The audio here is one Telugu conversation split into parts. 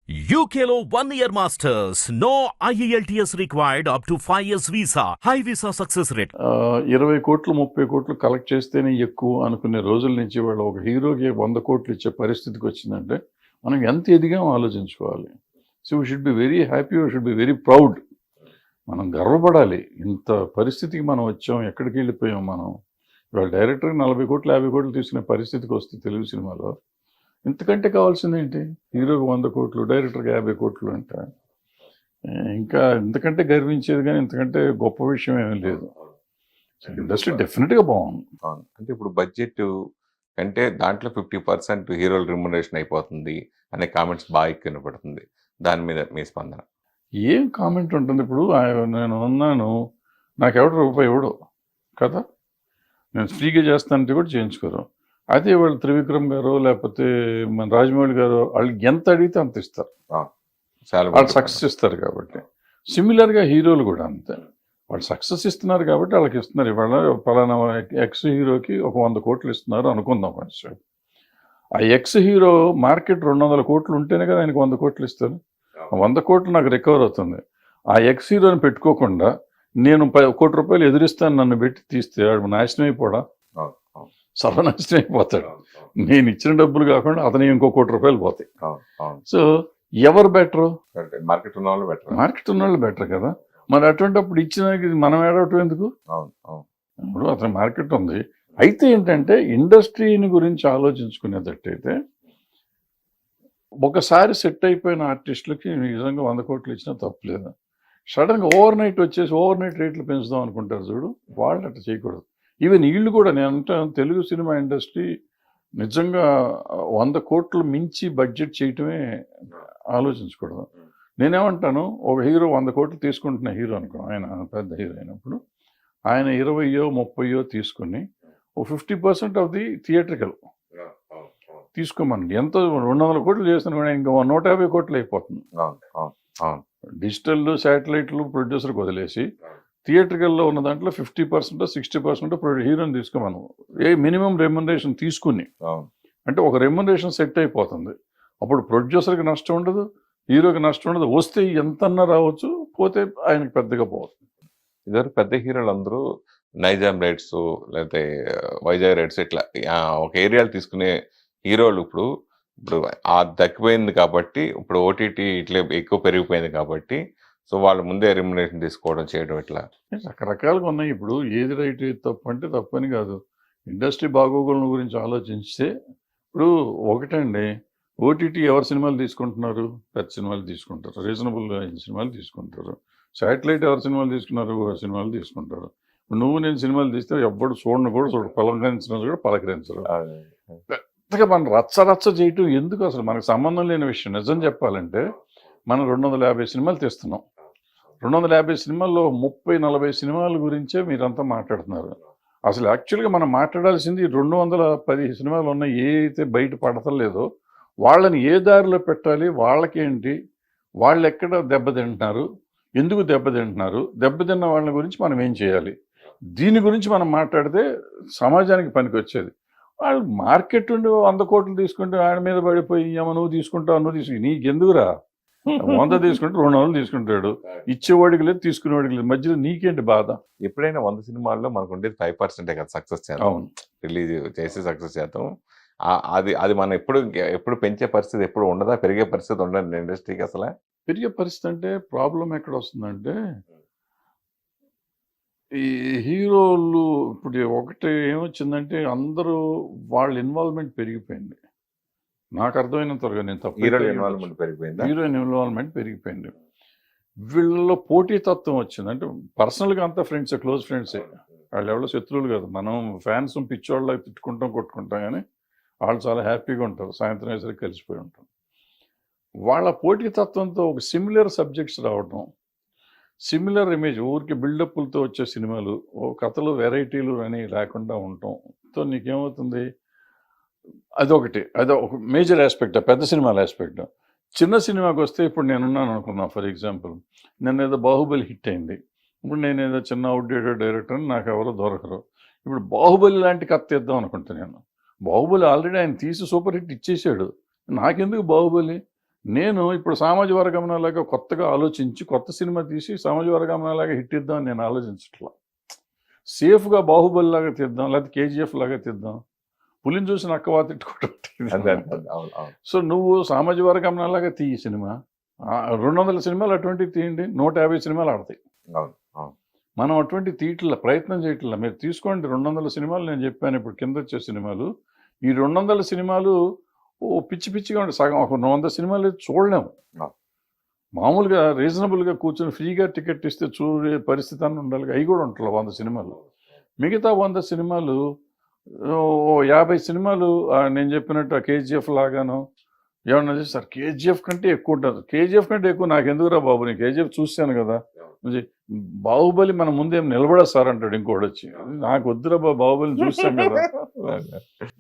UKLO 1 year masters. No IELTS required up to 5 years visa. High visa success rate. 20 కోట్లు 30 కోట్లు కలెక్ట్ చేస్తేనే ఎక్కువ అనుకునే రోజుల నుంచి వాళ్ళు ఒక హీరోకి 100 కోట్లు ఇచ్చే పరిస్థితికి వచ్చిందంటే మనం ఎంత ఎదిగామో ఆలోచించుకోవాలి. So we should be very happy, we should be very proud. మనం గర్వపడాలి. ఇంత పరిస్థితికి మనం వచ్చాం, ఎక్కడికి వెళ్ళిపోయాం మనం. ఇవాళ డైరెక్టర్కి 40 కోట్లు 50 కోట్లు తీసుకునే పరిస్థితికి వస్తే తెలుగు సినిమాలో ఇంతకంటే కావాల్సింది ఏంటి? హీరోకి 100 కోట్లు, డైరెక్టర్కి 50 కోట్లు అంటే ఇంకా ఇంతకంటే గర్వించేది కానీ ఇంతకంటే గొప్ప విషయం ఏమీ లేదు. ఇండస్ట్రీ డెఫినెట్గా బాగుంది. అంటే ఇప్పుడు బడ్జెట్ కంటే దాంట్లో 50% హీరోల రిమ్యునరేషన్ అయిపోతుంది అనే కామెంట్స్ బాగా ఎక్కువ వినపడుతుంది. దాని మీద మీ స్పందన? ఏం కామెంట్ ఉంటుంది? ఇప్పుడు నేను ఉన్నాను, నాకెవడు రూపాయి ఇవ్వడు కదా, నేను ఫ్రీగా చేస్తానంటే కూడా చేయించుకోరు. అదే వాళ్ళు త్రివిక్రమ్ గారు లేకపోతే మన రాజమౌళి గారు వాళ్ళకి ఎంత అడిగితే అంత ఇస్తారు, వాళ్ళు సక్సెస్ ఇస్తారు కాబట్టి. సిమిలర్గా హీరోలు కూడా అంతే, వాళ్ళు సక్సెస్ ఇస్తున్నారు కాబట్టి వాళ్ళకి ఇస్తున్నారు. ఇవాళ పలానా ఎక్స్ హీరోకి ఒక 100 కోట్లు ఇస్తున్నారు అనుకుందాం కొంచెం. ఆ ఎక్స్ హీరో మార్కెట్ 200 కోట్లు ఉంటేనే కదా ఆయనకు 100 కోట్లు ఇస్తారు. 100 కోట్లు నాకు రికవర్ అవుతుంది. ఆ ఎక్స్ హీరోని పెట్టుకోకుండా నేను 1 కోటి రూపాయలు ఎదురిస్తాను నన్ను పెట్టి తీస్తే వాడు నాశనం అయిపోడా? సర్వనాశనం అయిపోతాడు. నేను ఇచ్చిన డబ్బులు కాకుండా అతను ఇంకో 1 కోటి రూపాయలు పోతాయి. సో ఎవరు బెటరు? మార్కెట్ ఉన్న వాళ్ళు బెటర్. మార్కెట్ ఉన్న వాళ్ళు బెటర్ కదా. మరి అటువంటిప్పుడు ఇచ్చిన మనం ఏడవటం ఎందుకు? ఇప్పుడు అతని మార్కెట్ ఉంది. అయితే ఏంటంటే ఇండస్ట్రీని గురించి ఆలోచించుకునేటట్టయితే ఒకసారి సెట్ అయిపోయిన ఆర్టిస్టులకి నిజంగా 100 కోట్లు ఇచ్చినా తప్పులేదు. సడన్గా ఓవర్ నైట్ వచ్చేసి ఓవర్ నైట్ రేట్లు పెంచుదాం అనుకుంటారు చూడు, వాళ్ళు అట్లా చేయకూడదు. ఈవెన్ వీళ్ళు కూడా, నేను అంటాను తెలుగు సినిమా ఇండస్ట్రీ నిజంగా 100 కోట్లు మించి బడ్జెట్ చేయటమే ఆలోచించకూడదు. నేనేమంటాను, ఒక హీరో 100 కోట్లు తీసుకుంటున్న హీరో అనుకో, ఆయన పెద్ద హీరో అయినప్పుడు ఆయన 20 30 తీసుకుని ఓ 50% ఆఫ్ ది థియేట్రికల్ తీసుకోమనండి. ఎంత 200 కోట్లు చేస్తున్నా కూడా ఇంకా 150 కోట్లు అయిపోతుంది. డిజిటల్ శాటిలైట్లు ప్రొడ్యూసర్కి వదిలేసి థియేట్రికల్లో ఉన్న దాంట్లో 50% 60% హీరోని తీసుకోమను. మినిమం రెమ్యునరేషన్ తీసుకుని, అంటే ఒక రెమ్యునరేషన్ సెట్ అయిపోతుంది. అప్పుడు ప్రొడ్యూసర్కి నష్టం ఉండదు, హీరోకి నష్టం ఉండదు. వస్తే ఎంతన్నా రావచ్చు, పోతే ఆయనకి పెద్దగా పోతుంది. ఇద్దరు పెద్ద హీరోలు అందరూ నైజాం రైట్స్ లేకపోతే వైజాగ్ రైట్స్ ఇట్లా ఒక ఏరియాలు తీసుకునే హీరోలు ఇప్పుడు ఆ దక్కిపోయింది కాబట్టి, ఇప్పుడు ఓటీటీ ఇట్లా ఎక్కువ పెరిగిపోయింది కాబట్టి, సో వాళ్ళు ముందే రెమ్యునరేషన్ తీసుకోవడం చేయడం ఇట్లా రకరకాలుగా ఉన్నాయి. ఇప్పుడు ఏది రైట్ ఏది తప్పు అంటే తప్పని కాదు. ఇండస్ట్రీ బాగోగుల గురించి ఆలోచిస్తే ఇప్పుడు ఒకటండి, ఓటీటీ ఎవరు సినిమాలు తీసుకుంటున్నారు? పెద్ద సినిమాలు తీసుకుంటారు, రీజనబుల్ సినిమాలు తీసుకుంటారు. శాటిలైట్ ఎవరు సినిమాలు తీసుకున్నారు? సినిమాలు తీసుకుంటారు. నువ్వు నేను సినిమాలు తీస్తే ఎవ్వడు చూడను కూడా చూడు, పలకరించిన కూడా పలకరించరు. పెద్దగా మనం రచ్చ చేయటం ఎందుకు? అసలు మనకు సంబంధం లేని విషయం. నిజం చెప్పాలంటే మనం 250 సినిమాలు తీస్తున్నాం. 250 సినిమాల్లో 30-40 సినిమాల గురించే మీరంతా మాట్లాడుతున్నారు. అసలు యాక్చువల్గా మనం మాట్లాడాల్సింది 210 సినిమాలు ఉన్నాయి, ఏ అయితే బయట పడతలేదో వాళ్ళని ఏ దారిలో పెట్టాలి, వాళ్ళకేంటి, వాళ్ళు ఎక్కడ దెబ్బతింటున్నారు, ఎందుకు దెబ్బతింటున్నారు, దెబ్బతిన్న వాళ్ళ గురించి మనం ఏం చేయాలి, దీని గురించి మనం మాట్లాడితే సమాజానికి పనికి వచ్చేది. వాళ్ళు మార్కెట్ ఉండి 100 కోట్లు తీసుకుంటే ఆయన మీద పడిపోయి నువ్వు తీసుకుంటావు, నువ్వు తీసుకు, నీకెందుకురా? 100 తీసుకుంటే 200 తీసుకుంటాడు, ఇచ్చేవాడికి లేదు, తీసుకునేవాడికి లేదు, మధ్యలో నీకేంటి బాధ? ఎప్పుడైనా 100 సినిమాల్లో మనకు ఉండేది 5% కదా సక్సెస్ చేద్దాం. అవును, రిలీజ్ చేసి సక్సెస్ చేద్దాం. అది మనం ఎప్పుడు పెంచే పరిస్థితి ఎప్పుడు ఉండదా? పెరిగే పరిస్థితి ఉండదు ఇండస్ట్రీకి. అసలు పెరిగే పరిస్థితి అంటే ప్రాబ్లం ఎక్కడ వస్తుందంటే, ఈ హీరోలు ఇప్పుడు ఒకటి ఏమొచ్చిందంటే అందరూ వాళ్ళ ఇన్వాల్వ్మెంట్ పెరిగిపోయింది. నాకు అర్థమైనంత వరకు, నేను తప్ప, హీరోయిన్ ఇన్వాల్వ్మెంట్ పెరిగిపోయింది. హీరోయిన్ ఇన్వాల్వ్మెంట్ పెరిగిపోయింది. వీళ్ళలో పోటీతత్వం వచ్చింది. అంటే పర్సనల్గా అంతా ఫ్రెండ్సే, క్లోజ్ ఫ్రెండ్సే, వాళ్ళు ఎవరో శత్రువులు కాదు. మనం ఫ్యాన్స్ పిచ్చోళ్ళ తిట్టుకుంటాం కొట్టుకుంటాం, కానీ వాళ్ళు చాలా హ్యాపీగా ఉంటారు, సాయంత్రం వేసరికి కలిసిపోయి ఉంటాం. వాళ్ళ పోటీతత్వంతో ఒక సిమిలర్ సబ్జెక్ట్స్ రావడం, సిమిలర్ ఇమేజ్, ఊరికి బిల్డప్లతో వచ్చే సినిమాలు, ఓ కథలు వెరైటీలు అని లేకుండా ఉండటంతో నీకేమవుతుంది? అదొకటి మేజర్ ఆస్పెక్ట్, పెద్ద సినిమాల ఆస్పెక్ట్. చిన్న సినిమాకి వస్తే ఇప్పుడు నేనున్నాను అనుకున్నా, ఫర్ ఎగ్జాంపుల్ నేను ఏదో బాహుబలి హిట్ అయింది, ఇప్పుడు నేను ఏదో చిన్న అవుట్డేటెడ్ డైరెక్టర్ అని నాకు ఎవరో దొరకరు. ఇప్పుడు బాహుబలి లాంటి కథ తీద్దాం అనుకుంటా నేను. బాహుబలి ఆల్రెడీ ఆయన తీసి సూపర్ హిట్ ఇచ్చేసాడు, నాకెందుకు బాహుబలి? నేను ఇప్పుడు సామాజిక వర్గంలాగా కొత్తగా ఆలోచించి కొత్త సినిమా తీసి సామాజిక వర్గంలాగా హిట్ ఇద్దాం నేను ఆలోచించట్లా. సేఫ్గా బాహుబలి లాగా తీద్దాం, లేకపోతే కేజీఎఫ్ లాగా తీద్దాం. పులిని చూసి నక్కవా తిట్టుకోవటం. సో నువ్వు సామాజిక వర్గంలాగా తీయి సినిమా. 200 సినిమాలు అటువంటివి తీయండి, 150 సినిమాలు ఆడతాయి. మనం అటువంటి తీయట్ల ప్రయత్నం చేయట్లా. మీరు తీసుకోండి 200 సినిమాలు నేను చెప్పాను ఇప్పుడు కింద వచ్చే సినిమాలు. ఈ 200 సినిమాలు పిచ్చి పిచ్చిగా ఉండే సగం ఒక 100 సినిమాలు చూడలేము. మామూలుగా రీజనబుల్గా కూర్చొని ఫ్రీగా టికెట్ ఇస్తే చూడే పరిస్థితి అని ఉండాలి. అవి కూడా ఉంటాయి 100 సినిమాలు. మిగతా 100 సినిమాలు 50 సినిమాలు నేను చెప్పినట్టు కేజీఎఫ్ లాగాను ఏమన్నా సార్ కేజీఎఫ్ కంటే ఎక్కువ ఉంటుంది. కేజీఎఫ్ కంటే ఎక్కువ నాకు ఎందుకురా బాబు, నేను కేజీఎఫ్ చూశాను కదా. బాహుబలి మన ముందేం నిలబడా సార్ అంటాడు ఇంకోటి వచ్చి. నాకు వద్దురా బాహుబలిని చూస్తాం కదా.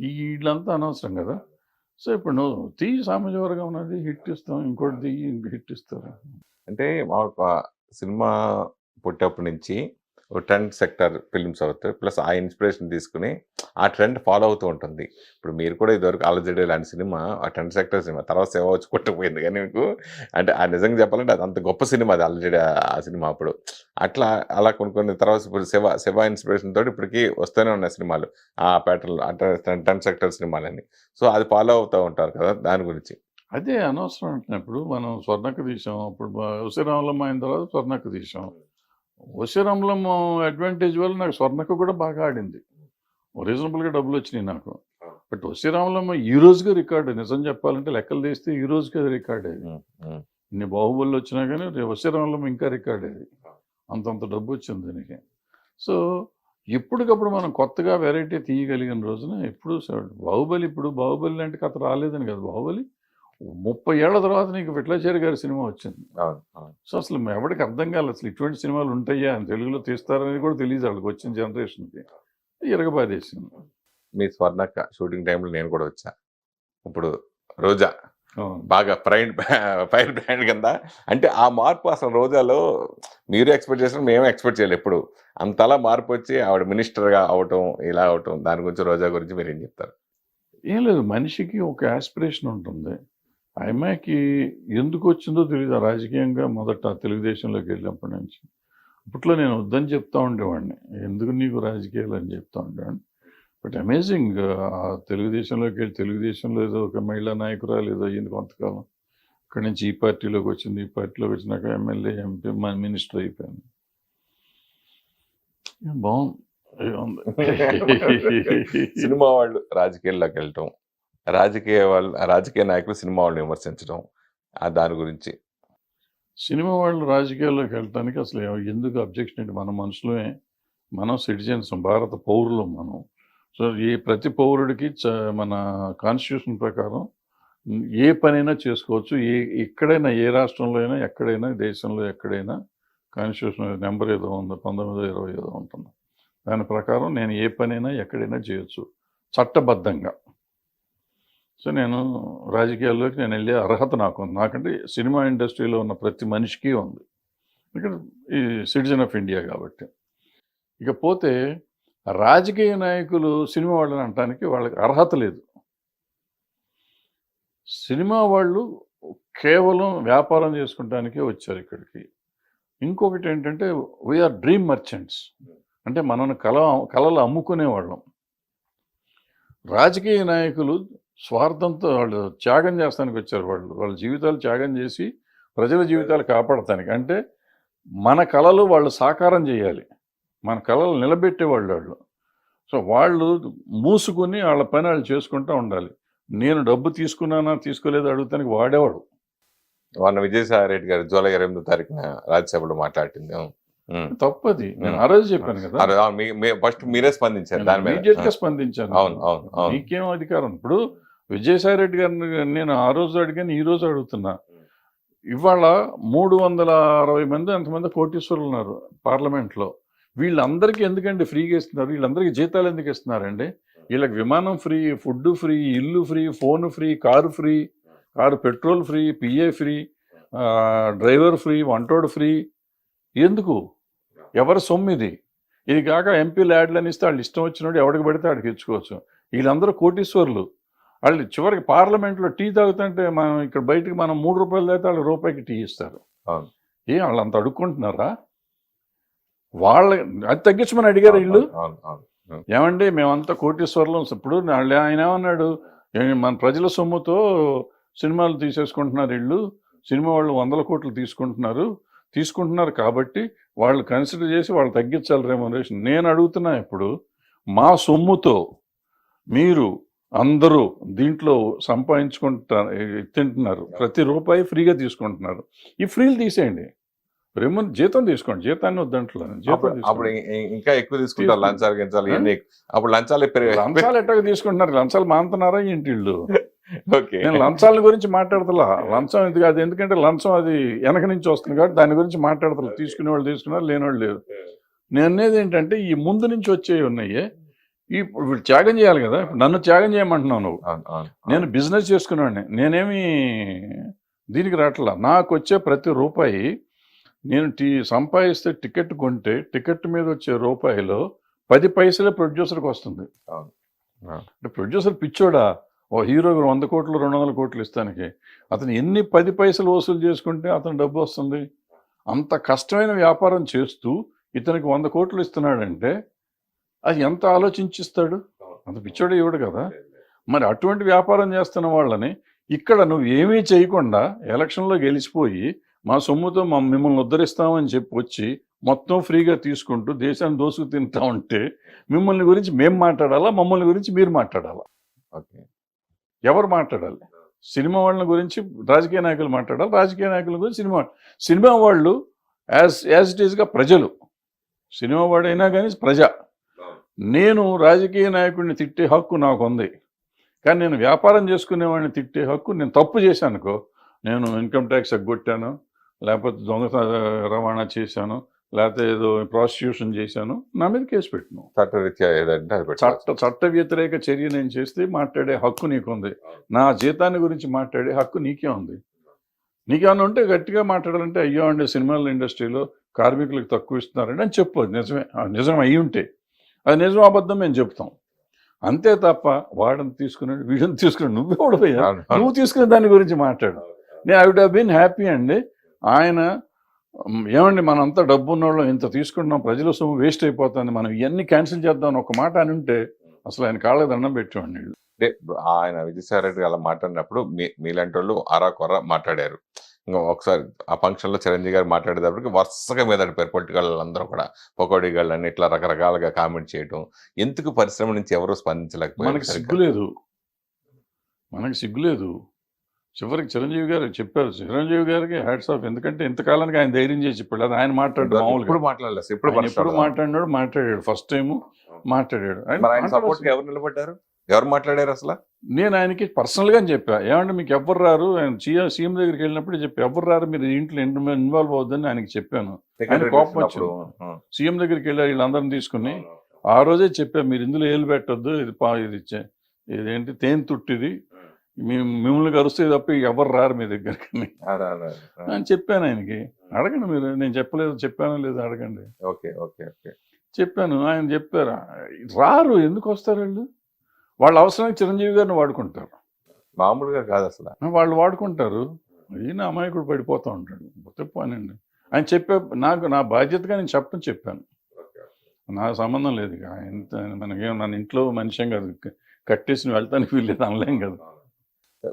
వీళ్ళంతా అనవసరం కదా. సో ఇప్పుడు నువ్వు సామాజిక వర్గం ఉన్నది హిట్ ఇస్తాం, ఇంకోటి తీయి ఇంక హిట్ ఇస్తారు. అంటే మాకు సినిమా పుట్టేప్పటి నుంచి ట్రెండ్ సెక్టర్ ఫిల్మ్స్ అవుతాయి, ప్లస్ ఆ ఇన్స్పిరేషన్ తీసుకుని ఆ ట్రెండ్ ఫాలో అవుతూ ఉంటుంది. ఇప్పుడు మీరు కూడా ఇదివరకు అలజడి లాంటి సినిమా ఆ ట్రెండ్ సెక్టర్ సినిమా, తర్వాత సేవ వచ్చి కొట్టకపోయింది. కానీ మీకు అంటే ఆ నిజంగా చెప్పాలంటే అది అంత గొప్ప సినిమా అది అలజడి ఆ సినిమా అప్పుడు. అట్లా అలా కొన్ని తర్వాత ఇప్పుడు శివ ఇన్స్పిరేషన్ తోటి ఇప్పటికీ వస్తూనే ఉన్నాయి సినిమాలు ఆ ప్యాటర్న్ అంటే ట్రెండ్ సెక్టర్ సినిమాలని. సో అది ఫాలో అవుతూ ఉంటారు కదా, దాని గురించి. అదే అనవసరం అంటున్నప్పుడు మనం స్వర్ణక్క తీసాం, అప్పుడు ఉసిరామలమ్మ అయిన తర్వాత స్వర్ణక్క తీసాం. ఉసిరామలమ్మ అడ్వాంటేజ్ వల్ల నాకు స్వర్ణక్క కూడా బాగా ఆడింది, రీజనబుల్గా డబ్బులు వచ్చినాయి నాకు. బట్ ఉసిరామలమ్మ ఈ రోజుగా రికార్డు, నిజం చెప్పాలంటే లెక్కలు తీస్తే ఈ రోజుకి అది రికార్డ్ అయ్యేది. ఇన్ని బాహుబలి వచ్చినా కానీ ఉసిరామలమ్మ ఇంకా రికార్డ్ అయ్యేది, అంతంత డబ్బు వచ్చింది దానికి. సో ఎప్పటికప్పుడు మనం కొత్తగా వెరైటీ తీయగలిగిన రోజున ఇప్పుడు బాహుబలి లాంటి కథ రాలేదని కదా. బాహుబలి 30 ఏళ్ల తర్వాత నీకు విఠలాచారి గారి సినిమా వచ్చింది. సో అసలు ఎవరికి అర్థం కాలేదు అసలు ఇటువంటి సినిమాలు ఉంటాయా అని, తెలుగులో తీస్తారని కూడా తెలియదు వాళ్ళకి, వచ్చిన జనరేషన్కి. ఇరగబాదేసింది. మీ స్వర్ణక్క షూటింగ్ టైంలో నేను కూడా వచ్చా. ఇప్పుడు రోజా బాగా ఫైర్ బ్రాండ్ కింద, అంటే ఆ మార్పు అసలు రోజాలో మీరు ఎక్స్పెక్ట్ చేసిన మేము ఎక్స్పెక్ట్ చేయలేదు. ఎప్పుడు అంతలా మార్పు వచ్చి ఆవిడ మినిస్టర్గా అవటం, ఇలా అవటం, దాని గురించి రోజా గురించి మీరు ఏం చెప్తారు? ఏం లేదు, మనిషికి ఒక ఆస్పిరేషన్ ఉంటుంది. ఆ అమ్మాయికి ఎందుకు వచ్చిందో తెలియదు రాజకీయంగా. మొదట తెలుగుదేశంలోకి వెళ్ళినప్పటి నుంచి అప్పట్లో నేను వద్దని చెప్తా ఉండేవాడిని, ఎందుకు నీకు రాజకీయాలు అని చెప్తా ఉండేవాడిని. బట్ అమేజింగ్, తెలుగుదేశంలోకి వెళ్ళి తెలుగుదేశంలో ఏదో ఒక మహిళా నాయకురాలు ఏదో అయ్యింది కొంతకాలం. అక్కడి నుంచి ఈ పార్టీలోకి వచ్చింది, ఈ పార్టీలోకి వచ్చినాక ఎమ్మెల్యే, ఎంపీ, మినిస్టర్ అయిపోయింది. బాగుంది. సినిమా వాళ్ళు రాజకీయాల్లోకి వెళ్ళటం, రాజకీయ నాయకులు సినిమా వాళ్ళని విమర్శించడం, దాని గురించి. సినిమా వాళ్ళు రాజకీయాల్లోకి వెళ్ళటానికి అసలు ఎందుకు అబ్జెక్షన్ ఏంటి? మన మనుషులమే, మనం సిటిజన్స్, భారత పౌరులు మనం. సో ప్రతి పౌరుడికి మన కాన్స్టిట్యూషన్ ప్రకారం ఏ పనైనా చేసుకోవచ్చు. ఎక్కడైనా, ఏ రాష్ట్రంలో అయినా, ఎక్కడైనా, దేశంలో ఎక్కడైనా కాన్స్టిట్యూషన్ నెంబర్ ఏదో ఉంది, 1920 ఏదో ఉంటుంది. దాని ప్రకారం నేను ఏ పనైనా ఎక్కడైనా చేయొచ్చు చట్టబద్ధంగా. సో నేను రాజకీయాల్లోకి వెళ్ళే అర్హత నాకు ఉంది. నాకంటే సినిమా ఇండస్ట్రీలో ఉన్న ప్రతి మనిషికి ఉంది, ఇక్కడ ఈ సిటిజన్ ఆఫ్ ఇండియా కాబట్టి. ఇకపోతే రాజకీయ నాయకులు సినిమా వాళ్ళని అనడానికి వాళ్ళకి అర్హత లేదు. సినిమా వాళ్ళు కేవలం వ్యాపారం చేసుకుంటానికే వచ్చారు ఇక్కడికి. ఇంకొకటి ఏంటంటే వీఆర్ డ్రీమ్ మర్చెంట్స్, అంటే మనల్ని కళలు అమ్ముకునేవాళ్ళం. రాజకీయ నాయకులు స్వార్థంతో వాళ్ళు త్యాగం చేస్తానికి వచ్చారు. వాళ్ళ జీవితాలు త్యాగం చేసి ప్రజల జీవితాలు కాపాడటానికి, అంటే మన కళలు వాళ్ళు సాకారం చేయాలి, మన కళలు నిలబెట్టేవాళ్ళు. సో వాళ్ళు మూసుకుని వాళ్ళ పని వాళ్ళు చేసుకుంటూ ఉండాలి. నేను డబ్బు తీసుకున్నానా తీసుకోలేదు అడుగుతానికి వాడేవాడు. మొన్న విజయసాయి రెడ్డి గారు జూలై 28వ తారీఖున రాజ్యసభలో మాట్లాడింది తప్పది. నేను ఆ రోజు చెప్పాను కదా, ఫస్ట్ మీరే స్పందించారు దాని మీద. ఇమీడియట్ గా స్పందించాను. నీకేం అధికారం? ఇప్పుడు విజయసాయి రెడ్డి గారిని నేను ఆ రోజు అడిగాను, ఈ రోజు అడుగుతున్నా. ఇవాళ 360 మంది అంతమంది కోటీశ్వరులు ఉన్నారు పార్లమెంట్లో. వీళ్ళందరికీ ఎందుకండి ఫ్రీగా ఇస్తున్నారు? వీళ్ళందరికీ జీతాలు ఎందుకు ఇస్తున్నారండి? వీళ్ళకి విమానం ఫ్రీ, ఫుడ్ ఫ్రీ, ఇల్లు free, phone free, car petrol free, PA free, driver free, వంటోడు ఫ్రీ. ఎందుకు? ఎవరి సొమ్ము ఇది? ఇది కాక ఎంపీలు యాడ్లని ఇస్తే వాళ్ళు ఇష్టం వచ్చినట్టు ఎవరికి పడితే ఆడికి ఇచ్చుకోవచ్చు. వీళ్ళందరూ కోటీశ్వరులు. వాళ్ళు చివరికి పార్లమెంట్లో టీ తాగుతుంటే మనం ఇక్కడ బయటకు మనం 3 రూపాయలు తాగితే వాళ్ళు రూపాయికి టీ ఇస్తారు. అవును. వాళ్ళు అంత అడుక్కుంటున్నారా? వాళ్ళ అది తగ్గించమని అడిగారు వీళ్ళు. అవును, అవును. ఏమండి మేమంతా కోటీశ్వర్లం. ఇప్పుడు ఆయన ఏమన్నాడు, మన ప్రజల సొమ్ముతో సినిమాలు తీసేసుకుంటున్నారు వీళ్ళు, సినిమా వాళ్ళు 100 కోట్లు తీసుకుంటున్నారు కాబట్టి వాళ్ళు కన్సిడర్ చేసి వాళ్ళు తగ్గించాలి రెమ్యునరేషన్. నేను అడుగుతున్నా, ఇప్పుడు మా సొమ్ముతో మీరు అందరూ దీంట్లో తింటున్నారు, ప్రతి రూపాయి ఫ్రీగా తీసుకుంటున్నారు. ఈ ఫ్రీలు తీసేయండి, జీతం తీసుకోండి, జీతాన్ని వద్దంటున్నారు. అప్పుడు ఇంకా ఎక్కువ తీసుకుంటారు లంచాలు గించాలు ఇవన్నీ. అప్పుడు లంచాలు ఎట్టగా తీసుకుంటున్నారు? లంచాలు మానుతున్నారా ఏంటి వీళ్ళు? ఓకే, నేను లంచాల గురించి మాట్లాడతలా. లంచం ఇది కాదు, ఎందుకంటే లంచం అది వెనక నుంచి వస్తుంది కాబట్టి దాని గురించి మాట్లాడతలా. తీసుకునే వాళ్ళు తీసుకున్నారు, లేనివాళ్ళు లేరు. నేను అనేది ఏంటంటే ఈ ముందు నుంచి వచ్చేవి ఉన్నాయి, వీళ్ళు త్యాగం చేయాలి కదా. నన్ను త్యాగం చేయమంటున్నావు నువ్వు. నేను బిజినెస్ చేసుకునేవాడిని, నేనేమి దీనికి రావట్లా. నాకు వచ్చే ప్రతి రూపాయి నేను సంపాదిస్తే టికెట్ కొంటే టికెట్ మీద వచ్చే రూపాయిలో 10 పైసలే ప్రొడ్యూసర్కి వస్తుంది. అంటే ప్రొడ్యూసర్ పిచ్చోడా? ఓ హీరోకి 100 కోట్లు 200 కోట్లు ఇస్తానికి అతను ఎన్ని 10 పైసలు వసూలు చేసుకుంటే అతను డబ్బు వస్తుంది? అంత కష్టమైన వ్యాపారం చేస్తూ ఇతనికి 100 కోట్లు ఇస్తున్నాడంటే అది ఎంత ఆలోచించిస్తాడు? అంత పిచ్చోడే ఇవ్వడు కదా. మరి అటువంటి వ్యాపారం చేస్తున్న వాళ్ళని ఇక్కడ నువ్వు ఏమీ చేయకుండా ఎలక్షన్లో గెలిచిపోయి మా సొమ్ముతో మిమ్మల్ని ఉద్ధరిస్తామని చెప్పి వచ్చి మొత్తం ఫ్రీగా తీసుకుంటూ దేశాన్ని దోసుకు తింటా ఉంటే మిమ్మల్ని గురించి మేము మాట్లాడాలా, మమ్మల్ని గురించి మీరు మాట్లాడాలా? ఎవరు మాట్లాడాలి? సినిమా వాళ్ళ గురించి రాజకీయ నాయకులు మాట్లాడాలి, రాజకీయ నాయకుల గురించి సినిమా వాళ్ళు యాజ్ ఇట్ ఈస్గా ప్రజలు. సినిమా వాడైనా కానీ ప్రజ. నేను రాజకీయ నాయకుడిని తిట్టే హక్కు నాకు ఉంది, కానీ నేను వ్యాపారం చేసుకునేవాడిని తిట్టే హక్కు, నేను తప్పు చేశానుకో, నేను ఇన్కమ్ ట్యాక్స్ ఎగ్గొట్టాను, లేకపోతే దొంగ రవాణా చేశాను, లేకపోతే ఏదో ప్రాసిక్యూషన్ చేశాను, నా మీద కేసు పెట్టను. చట్ట వ్యతిరేక చర్య నేను చేస్తే మాట్లాడే హక్కు నీకుంది. నా జీతాన్ని గురించి మాట్లాడే హక్కు నీకే ఉంది. నీకేమన్నా ఉంటే గట్టిగా మాట్లాడాలంటే, అయ్యో అండి సినిమాల ఇండస్ట్రీలో కార్మికులకు తక్కువ ఇస్తున్నారండి అని చెప్పు. నిజం అయ్యి ఉంటే అది నిజం అబద్ధం మేము చెప్తాం. అంతే తప్ప వాడిని తీసుకున్నాడు వీడిని తీసుకున్నాడు నువ్వెవడపోయా, నువ్వు తీసుకునే దాని గురించి మాట్లాడు. నేను I would have been happy అండి. ఆయన ఏమండి మనంతా డబ్బు ఉన్నోళ్ళం ఇంత తీసుకుంటున్నాం, ప్రజల సొమ్ము వేస్ట్ అయిపోతుంది, మనం ఇవన్నీ క్యాన్సిల్ చేద్దాం ఒక మాట అని ఉంటే అసలు ఆయన కాళ్ళ దండం పెట్టేవాడిని. అంటే ఆయన విజయసాయి రెడ్డి అలా మాట్లాడినప్పుడు మీలాంటి వాళ్ళు అరా కొర మాట్లాడారు. ఇంకా ఒకసారి ఆ ఫంక్షన్లో చిరంజీవి గారు మాట్లాడేటప్పటికి వరుసగా మీద అడిపారు పొలిటికల్ అందరూ కూడా, పకోడీ గాళ్ళు అని ఇట్లా రకరకాలుగా కామెంట్ చేయడం. ఎందుకు పరిశ్రమ నుంచి ఎవరూ స్పందించలేకపోయారు? మనకి సిగ్గులేదు. చివరికి చిరంజీవి గారు చెప్పారు, చిరంజీవి గారికి హ్యాట్స్ ఆఫ్. ఎందుకంటే ఇంతకాలానికి ఆయన ధైర్యం చేసి చెప్పాడు. అది ఆయన మాట్లాడు మామూలుగా ఎప్పుడు మాట్లాడాడు. ఫస్ట్ టైం మాట్లాడాడు. ఎవరు నిలబడ్డారు, ఎవరు మాట్లాడారు అసలు? నేను ఆయనకి పర్సనల్గా చెప్పా, ఏమంటే మీకు ఎవరు రారు, ఆయన సీఎం దగ్గరికి వెళ్ళినప్పుడు చెప్పి ఎవరు రారు మీరు ఇంట్లో ఇన్వాల్వ్ అవుద్దని ఆయనకి చెప్పాను. ఆయన కోపం వచ్చింది. సీఎం దగ్గరికి వెళ్ళారు వీళ్ళందరినీ తీసుకుని. ఆ రోజే చెప్పా, మీరు ఇందులో ఏలు పెట్టొద్దు, ఇదేంటి తేనె తుట్టిది, మిమ్మల్ని కరుస్తే తప్ప ఎవరు రారు మీ దగ్గరికి అని చెప్పాను ఆయనకి. అడగండి మీరు, నేను చెప్పానో లేదో అడగండి. చెప్పాను. ఆయన చెప్పారు రారు, ఎందుకు వస్తారు వీళ్ళు? వాళ్ళ అవసరానికి చిరంజీవి గారిని వాడుకుంటారు, మామూలుగా కాదు అసలు. వాళ్ళు వాడుకుంటారు. ఈయన అమాయకుడు పడిపోతూ ఉంటాడు. చెప్పానండి ఆయన చెప్పే, నా బాధ్యతగా నేను చెప్పాను. నా సంబంధం లేదు ఇక మనకేం, నన్ను ఇంట్లో మనిషిం కాదు, కట్టేసి వెళ్తానికి వీల్లేదు అనలేం కదా.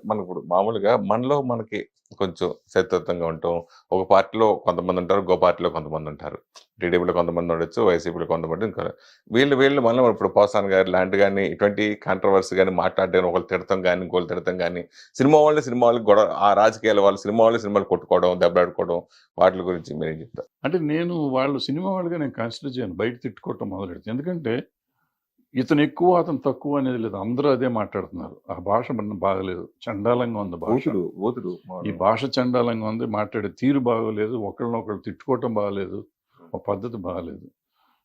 మనకు ఇప్పుడు మామూలుగా మనలో మనకి కొంచెం శత్రుత్వంగా ఉంటాం. ఒక పార్టీలో కొంతమంది ఉంటారు, ఇంకో పార్టీలో కొంతమంది ఉంటారు. టీడీపీలో కొంతమంది ఉండొచ్చు, వైసీపీలో కొంతమంది. ఇంకా వీళ్ళు మనలో ఇప్పుడు పోసాన్ గారు లాంటి కానీ ఇటువంటి కాంట్రవర్సీ కానీ మాట్లాడడం, ఒకళ్ళు తిడతాం కానీ ఇంకోళ్ళు తిడతాం కానీ, సినిమా వాళ్ళకి గొడవ, ఆ రాజకీయాల వాళ్ళు సినిమాలు కొట్టుకోవడం, దెబ్బలాడుకోవడం, వాటి గురించి మీరేం చెప్తారు? అంటే నేను వాళ్ళు సినిమా వాళ్ళుగా నేను కన్సిడర్ చేయను, బయట తిట్టుకోవటం మొదలెడుతుంది. ఎందుకంటే ఇతను ఎక్కువ అతను తక్కువ అనేది లేదు, అందరూ అదే మాట్లాడుతున్నారు. ఆ భాష బాగలేదు, చండాలంగా ఉంది భాష. ఈ భాష చండాలంగా ఉంది, మాట్లాడే తీరు బాగోలేదు, ఒకళ్ళనొకళ్ళు తిట్టుకోవటం బాగలేదు, ఒక పద్ధతి బాగలేదు.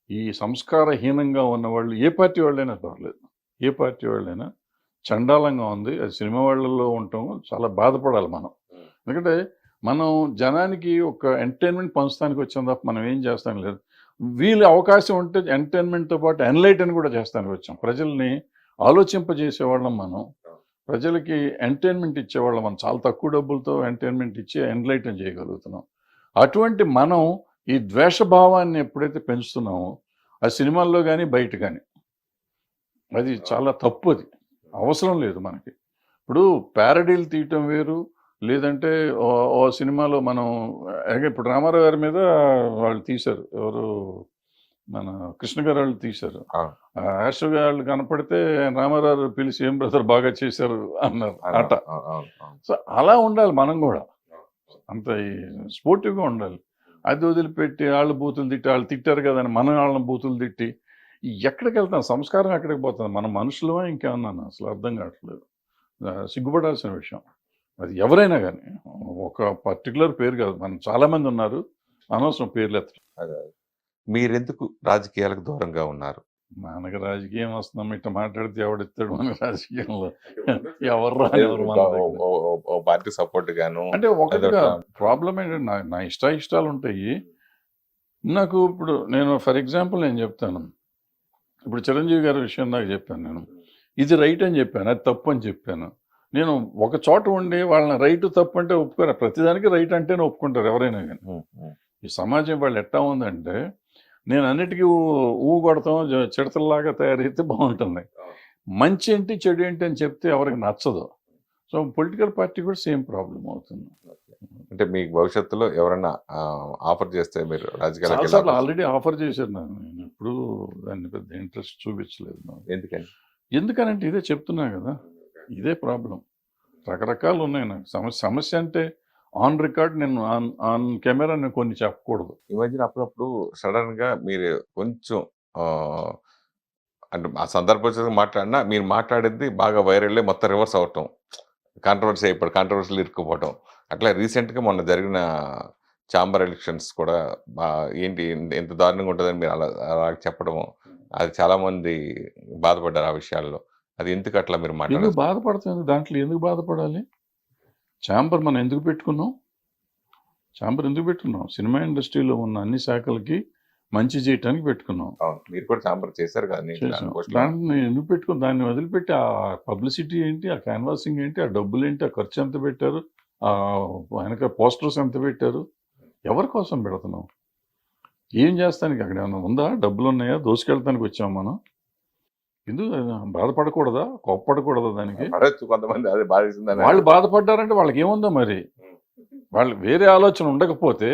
ఈ సంస్కారహీనంగా ఉన్నవాళ్ళు ఏ పార్టీ వాళ్ళైనా పర్లేదు, ఏ పార్టీ వాళ్ళైనా చండాలంగా ఉంది. అది సినిమా వాళ్ళలో ఉండటం చాలా బాధపడాలి మనం. ఎందుకంటే మనం జనానికి ఒక ఎంటర్టైన్మెంట్ పంచడానికి వచ్చాం తప్ప మనం ఏం చేస్తాం లేదు. వీళ్ళు అవకాశం ఉంటే ఎంటర్టైన్మెంట్తో పాటు ఎన్లైటన్ కూడా చేస్తానికి వచ్చాం. ప్రజల్ని ఆలోచింపజేసేవాళ్ళం మనం. ప్రజలకి ఎంటర్టైన్మెంట్ ఇచ్చేవాళ్ళం. మనం చాలా తక్కువ డబ్బులతో ఎంటర్టైన్మెంట్ ఇచ్చి ఎన్లైటన్ చేయగలుగుతున్నాం. అటువంటి మనం ఈ ద్వేషభావాన్ని ఎప్పుడైతే పెంచుతున్నామో ఆ సినిమాల్లో కానీ బయట కానీ అది చాలా తప్పు. అది అవసరం లేదు మనకి. ఇప్పుడు ప్యారడీలు తీయటం వేరు, లేదంటే ఓ సినిమాలో మనం ఇప్పుడు రామారావు గారి మీద వాళ్ళు తీశారు, ఎవరు మన కృష్ణ గారు వాళ్ళు తీశారు. యాష్ వాళ్ళు కనపడితే రామారావు పిలిచి ఏం బ్రదర్ బాగా చేశారు అన్నారు ఆట. సో అలా ఉండాలి మనం కూడా, అంత స్పోర్టివ్గా ఉండాలి. అది వదిలిపెట్టి వాళ్ళు బూతులు తిట్టి, వాళ్ళు తిట్టారు కదా అని మనం వాళ్ళని బూతులు తిట్టి ఎక్కడికి వెళ్తాం? సంస్కారం ఎక్కడికి పోతుంది? మన మనుషులమా ఇంకేమన్నా? అసలు అర్థం కావట్లేదు. సిగ్గుపడాల్సిన విషయం అది. ఎవరైనా కానీ ఒక పర్టికులర్ పేరు కాదు, మనం చాలామంది ఉన్నారు, అనవసరం పేర్లు ఎత్తడం. మీరెందుకు రాజకీయాలకు దూరంగా ఉన్నారు? మనకు రాజకీయం వస్తున్నాం, ఇట్లా మాట్లాడితే ఎవడెత్తాడు మన రాజకీయంలో? ఎవరు పార్టీ సపోర్ట్ గాను అంటే ఒకటిగా ప్రాబ్లం ఏంటంటే నా ఇష్టాలు ఉంటాయి నాకు. ఇప్పుడు నేను ఫర్ ఎగ్జాంపుల్ నేను చెప్తాను, ఇప్పుడు చిరంజీవి గారి విషయం నాకు చెప్పాను, నేను ఇది రైట్ అని చెప్పాను, అది తప్పు అని చెప్పాను. నేను ఒక చోట ఉండి వాళ్ళని రైట్ తప్పు అంటే ఒప్పుకోరు, ప్రతిదానికి రైట్ అంటేనే ఒప్పుకుంటారు ఎవరైనా కానీ. ఈ సమాజం వాళ్ళు ఎట్టా ఉందంటే నేను అన్నిటికీ కొడతాం, చిడతల్లాగా తయారైతే బాగుంటుంది. మంచి ఏంటి చెడు ఏంటి అని చెప్తే ఎవరికి నచ్చదు. సో పొలిటికల్ పార్టీ కూడా సేమ్ ప్రాబ్లం అవుతుంది. అంటే మీకు భవిష్యత్తులో ఎవరైనా ఆఫర్ చేస్తే మీరు రాజకీయాలకు చాలాసార్లు ఆల్రెడీ ఆఫర్ చేశారు నాకు, నేను ఎప్పుడు దాన్ని పెద్ద ఇంట్రెస్ట్ చూపించలేదు. ఎందుకని? ఎందుకనంటే ఇదే చెప్తున్నా కదా, ఇదే ప్రాబ్లం. రకరకాలు ఉన్నాయి నాకు. సమస్య అంటే ఆన్ రికార్డ్, నేను ఆన్ కెమెరా నేను కొన్ని చెప్పకూడదు. ఈ మధ్యన అప్పుడప్పుడు సడన్ గా మీరు కొంచెం అంటే ఆ సందర్భం మాట్లాడినా మీరు మాట్లాడేది బాగా వైరల్ మొత్తం రివర్స్ అవటం, కాంట్రవర్సీ అయిపోవడం, కాంట్రవర్సీలు ఇరుక్కుపోవటం. అట్లా రీసెంట్గా మొన్న జరిగిన ఛాంబర్ ఎలక్షన్స్ కూడా ఏంటి ఎంత దారుణంగా ఉంటుందని మీరు అలా చెప్పడము, అది చాలా మంది బాధపడ్డారు ఆ విషయాల్లో. అది ఎందుకు అట్లా మీరు ఎందుకు బాధపడుతుంది? దాంట్లో ఎందుకు బాధపడాలి? ఛాంబర్ మనం ఎందుకు పెట్టుకున్నాం? ఛాంబర్ ఎందుకు పెట్టుకున్నాం? సినిమా ఇండస్ట్రీలో ఉన్న అన్ని శాఖలకి మంచి చేయటానికి పెట్టుకున్నాం. మీరు కూడా ఛాంబర్ చేశారు కదా. దాన్ని ఎందుకు పెట్టుకున్నాం? దాన్ని వదిలిపెట్టి ఆ పబ్లిసిటీ ఏంటి, ఆ క్యాన్వాసింగ్ ఏంటి, ఆ డబ్బులు ఏంటి, ఆ ఖర్చు ఎంత పెట్టారు, ఆ వెనక పోస్టర్స్ ఎంత పెట్టారు, ఎవరి కోసం పెడుతున్నాం? ఏం చేస్తానికి అక్కడ ఏమన్నా ఉందా? డబ్బులు ఉన్నాయా? దోసుకెళ్తానికి వచ్చాం మనం. ఎందుకు బాధపడకూడదా? కోప్పడకూడదా? దానికి కొంతమంది అదే బాధిస్తుందని వాళ్ళు బాధపడ్డారంటే వాళ్ళకి ఏముందో మరి. వాళ్ళు వేరే ఆలోచన ఉండకపోతే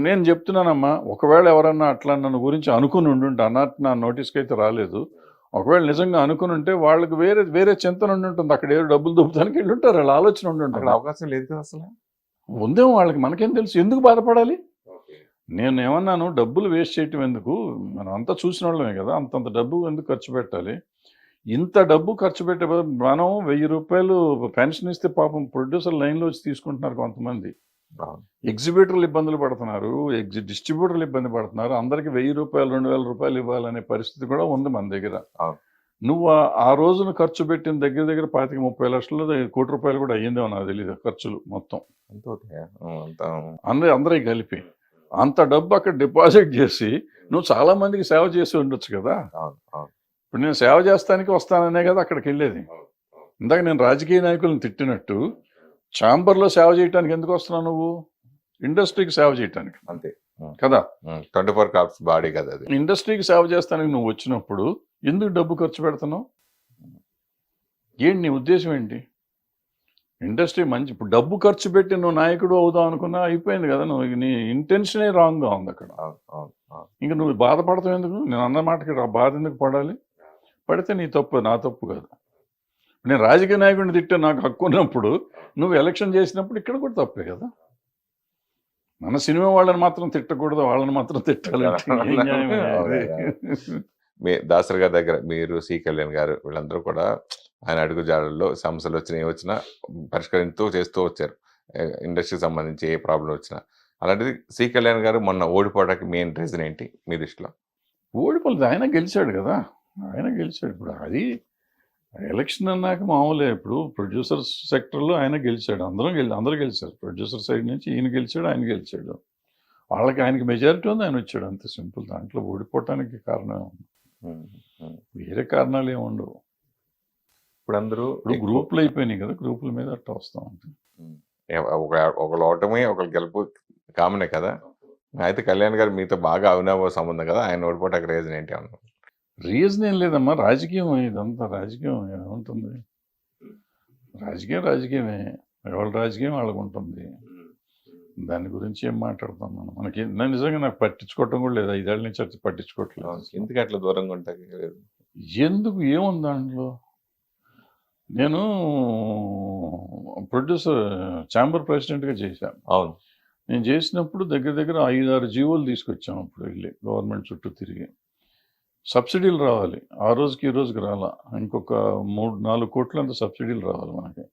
నేను చెప్తున్నానమ్మా, ఒకవేళ ఎవరన్నా అట్లా నన్ను గురించి అనుకుని ఉండుంటే, అన్నట్టు నా నోటీస్కి అయితే రాలేదు, ఒకవేళ నిజంగా అనుకుని ఉంటే వాళ్ళకి వేరే చింతన ఉండి ఉంటుంది, అక్కడ ఏదో డబ్బులు దొబ్బడానికి వెళ్ళి ఉంటారు, వాళ్ళ ఆలోచన ఉండి ఉంటుంది. అవకాశం లేదు కదా అసలు. ఉందేమో వాళ్ళకి, మనకేం తెలుసు? ఎందుకు బాధపడాలి? నేను ఏమన్నాను, డబ్బులు వేస్ట్ చేయటం ఎందుకు? మనం అంతా చూసిన వాళ్ళమే కదా, అంతంత డబ్బు ఎందుకు ఖర్చు పెట్టాలి? ఇంత డబ్బు ఖర్చు పెట్టే మనం 1000 రూపాయలు పెన్షన్ ఇస్తే పాపం ప్రొడ్యూసర్ లైన్లో వచ్చి తీసుకుంటున్నారు కొంతమంది. ఎగ్జిబిటర్లు ఇబ్బందులు పడుతున్నారు, డిస్ట్రిబ్యూటర్లు ఇబ్బంది పడుతున్నారు. అందరికి 1000 రూపాయలు 2000 రూపాయలు ఇవ్వాలనే పరిస్థితి కూడా ఉంది మన దగ్గర. నువ్వు ఆ రోజున ఖర్చు పెట్టిన దగ్గర 25-30 లక్షలు, 1 కోటి రూపాయలు కూడా అయ్యిందేమో నాకు తెలియదు ఖర్చులు మొత్తం అందరికి కలిపి. అంత డబ్బు అక్కడ డిపాజిట్ చేసి నువ్వు చాలా మందికి సేవ చేసి ఉండొచ్చు కదా. ఇప్పుడు నేను సేవ చేస్తానికి వస్తాననే కదా అక్కడికి వెళ్ళేది. ఇందాక నేను రాజకీయ నాయకులను తిట్టినట్టు ఛాంబర్లో సేవ చేయడానికి ఎందుకు వస్తున్నావు? నువ్వు ఇండస్ట్రీకి సేవ చేయటానికి అంతే కదా. 24 కార్స్ బాడీ కదా అది. ఇండస్ట్రీకి సేవ చేస్తానికి నువ్వు వచ్చినప్పుడు ఎందుకు డబ్బు ఖర్చు పెడుతున్నావు? ఏంటి నీ ఉద్దేశం ఏంటి? ఇండస్ట్రీ మంచి, ఇప్పుడు డబ్బు ఖర్చు పెట్టి నువ్వు నాయకుడు అవుదాం అనుకున్నా అయిపోయింది కదా. నువ్వు నీ ఇంటెన్షనే రాంగ్గా ఉంది అక్కడ. ఇంకా నువ్వు బాధపడతావు ఎందుకు? నేను అన్న మాటకి బాధ ఎందుకు పడాలి? పడితే నీ తప్పు, నా తప్పు కాదు. నేను రాజకీయ నాయకుడిని తిట్టే నాకు హక్కు ఉన్నప్పుడు నువ్వు ఎలక్షన్ చేసినప్పుడు ఇక్కడ కూడా తప్పే కదా. మన సినిమా వాళ్ళని మాత్రం తిట్టకూడదు, వాళ్ళని మాత్రం తిట్టాలి. దాసరి గారి దగ్గర మీరు, సి కళ్యాణ్ గారు, వీళ్ళందరూ కూడా ఆయన అడుగు జాడల్లో సమస్యలు వచ్చినా పరిష్కరిస్తూ చేస్తూ వచ్చారు. ఇండస్ట్రీకి సంబంధించి ఏ ప్రాబ్లం వచ్చినా. అలాంటిది సి కళ్యాణ్ గారు మొన్న ఓడిపోవడానికి మెయిన్ రీజన్ ఏంటి మీ దృష్టిలో? ఓడిపోలేదు, ఆయన గెలిచాడు కదా, ఆయన గెలిచాడు. ఇప్పుడు అది ఎలక్షన్ అన్నాక మామూలే. ఇప్పుడు ప్రొడ్యూసర్ సెక్టర్లో ఆయన గెలిచాడు, అందరూ గెలిచారు. ప్రొడ్యూసర్ సైడ్ నుంచి ఈయన గెలిచాడు, ఆయన గెలిచాడు. వాళ్ళకి ఆయనకి మెజారిటీ ఉంది, ఆయన వచ్చాడు, అంతే సింపుల్. దాంట్లో ఓడిపోవటానికి కారణం వేరే కారణాలు ఏమి ఉండవు. ఇప్పుడు అందరూ ఇప్పుడు గ్రూపులు అయిపోయినాయి కదా, గ్రూపుల మీద అట్లా వస్తూ ఉంటుంది. ఒకళ్ళు ఓటమి ఒకళ్ళు గెలుపు కామనే కదా. అయితే కళ్యాణ్ గారు మీతో బాగా అవినాభావ సంబంధం కదా, ఆయన ఓడిపోవటానికి రీజన్ ఏంటి అన్న? రీజన్ ఏం లేదమ్మా, రాజకీయం ఇదంతా రాజకీయం ఏముంటుంది, రాజకీయమే, ఎవరి రాజకీయం వాళ్ళకు ఉంటుంది. దాని గురించి ఏం మాట్లాడతాం మనం, మనకి నిజంగా నాకు పట్టించుకోవటం కూడా లేదు, 5 ఏళ్ళ నుంచి పట్టించుకోవట్లేదు. ఎందుకు అట్లా దూరంగా ఉంటాయి? ఎందుకు, ఏముంది దాంట్లో? నేను ప్రొడ్యూసర్ ఛాంబర్ ప్రెసిడెంట్గా చేశాను. అవును, నేను చేసినప్పుడు దగ్గర దగ్గర 5-6 జీవోలు తీసుకొచ్చాం. అప్పుడు వెళ్ళి గవర్నమెంట్ చుట్టూ తిరిగి సబ్సిడీలు రావాలి, ఆ రోజుకి ఈ రోజుకి రాలా, ఇంకొక 3-4 కోట్ల అంత సబ్సిడీలు రావాలి మనకి.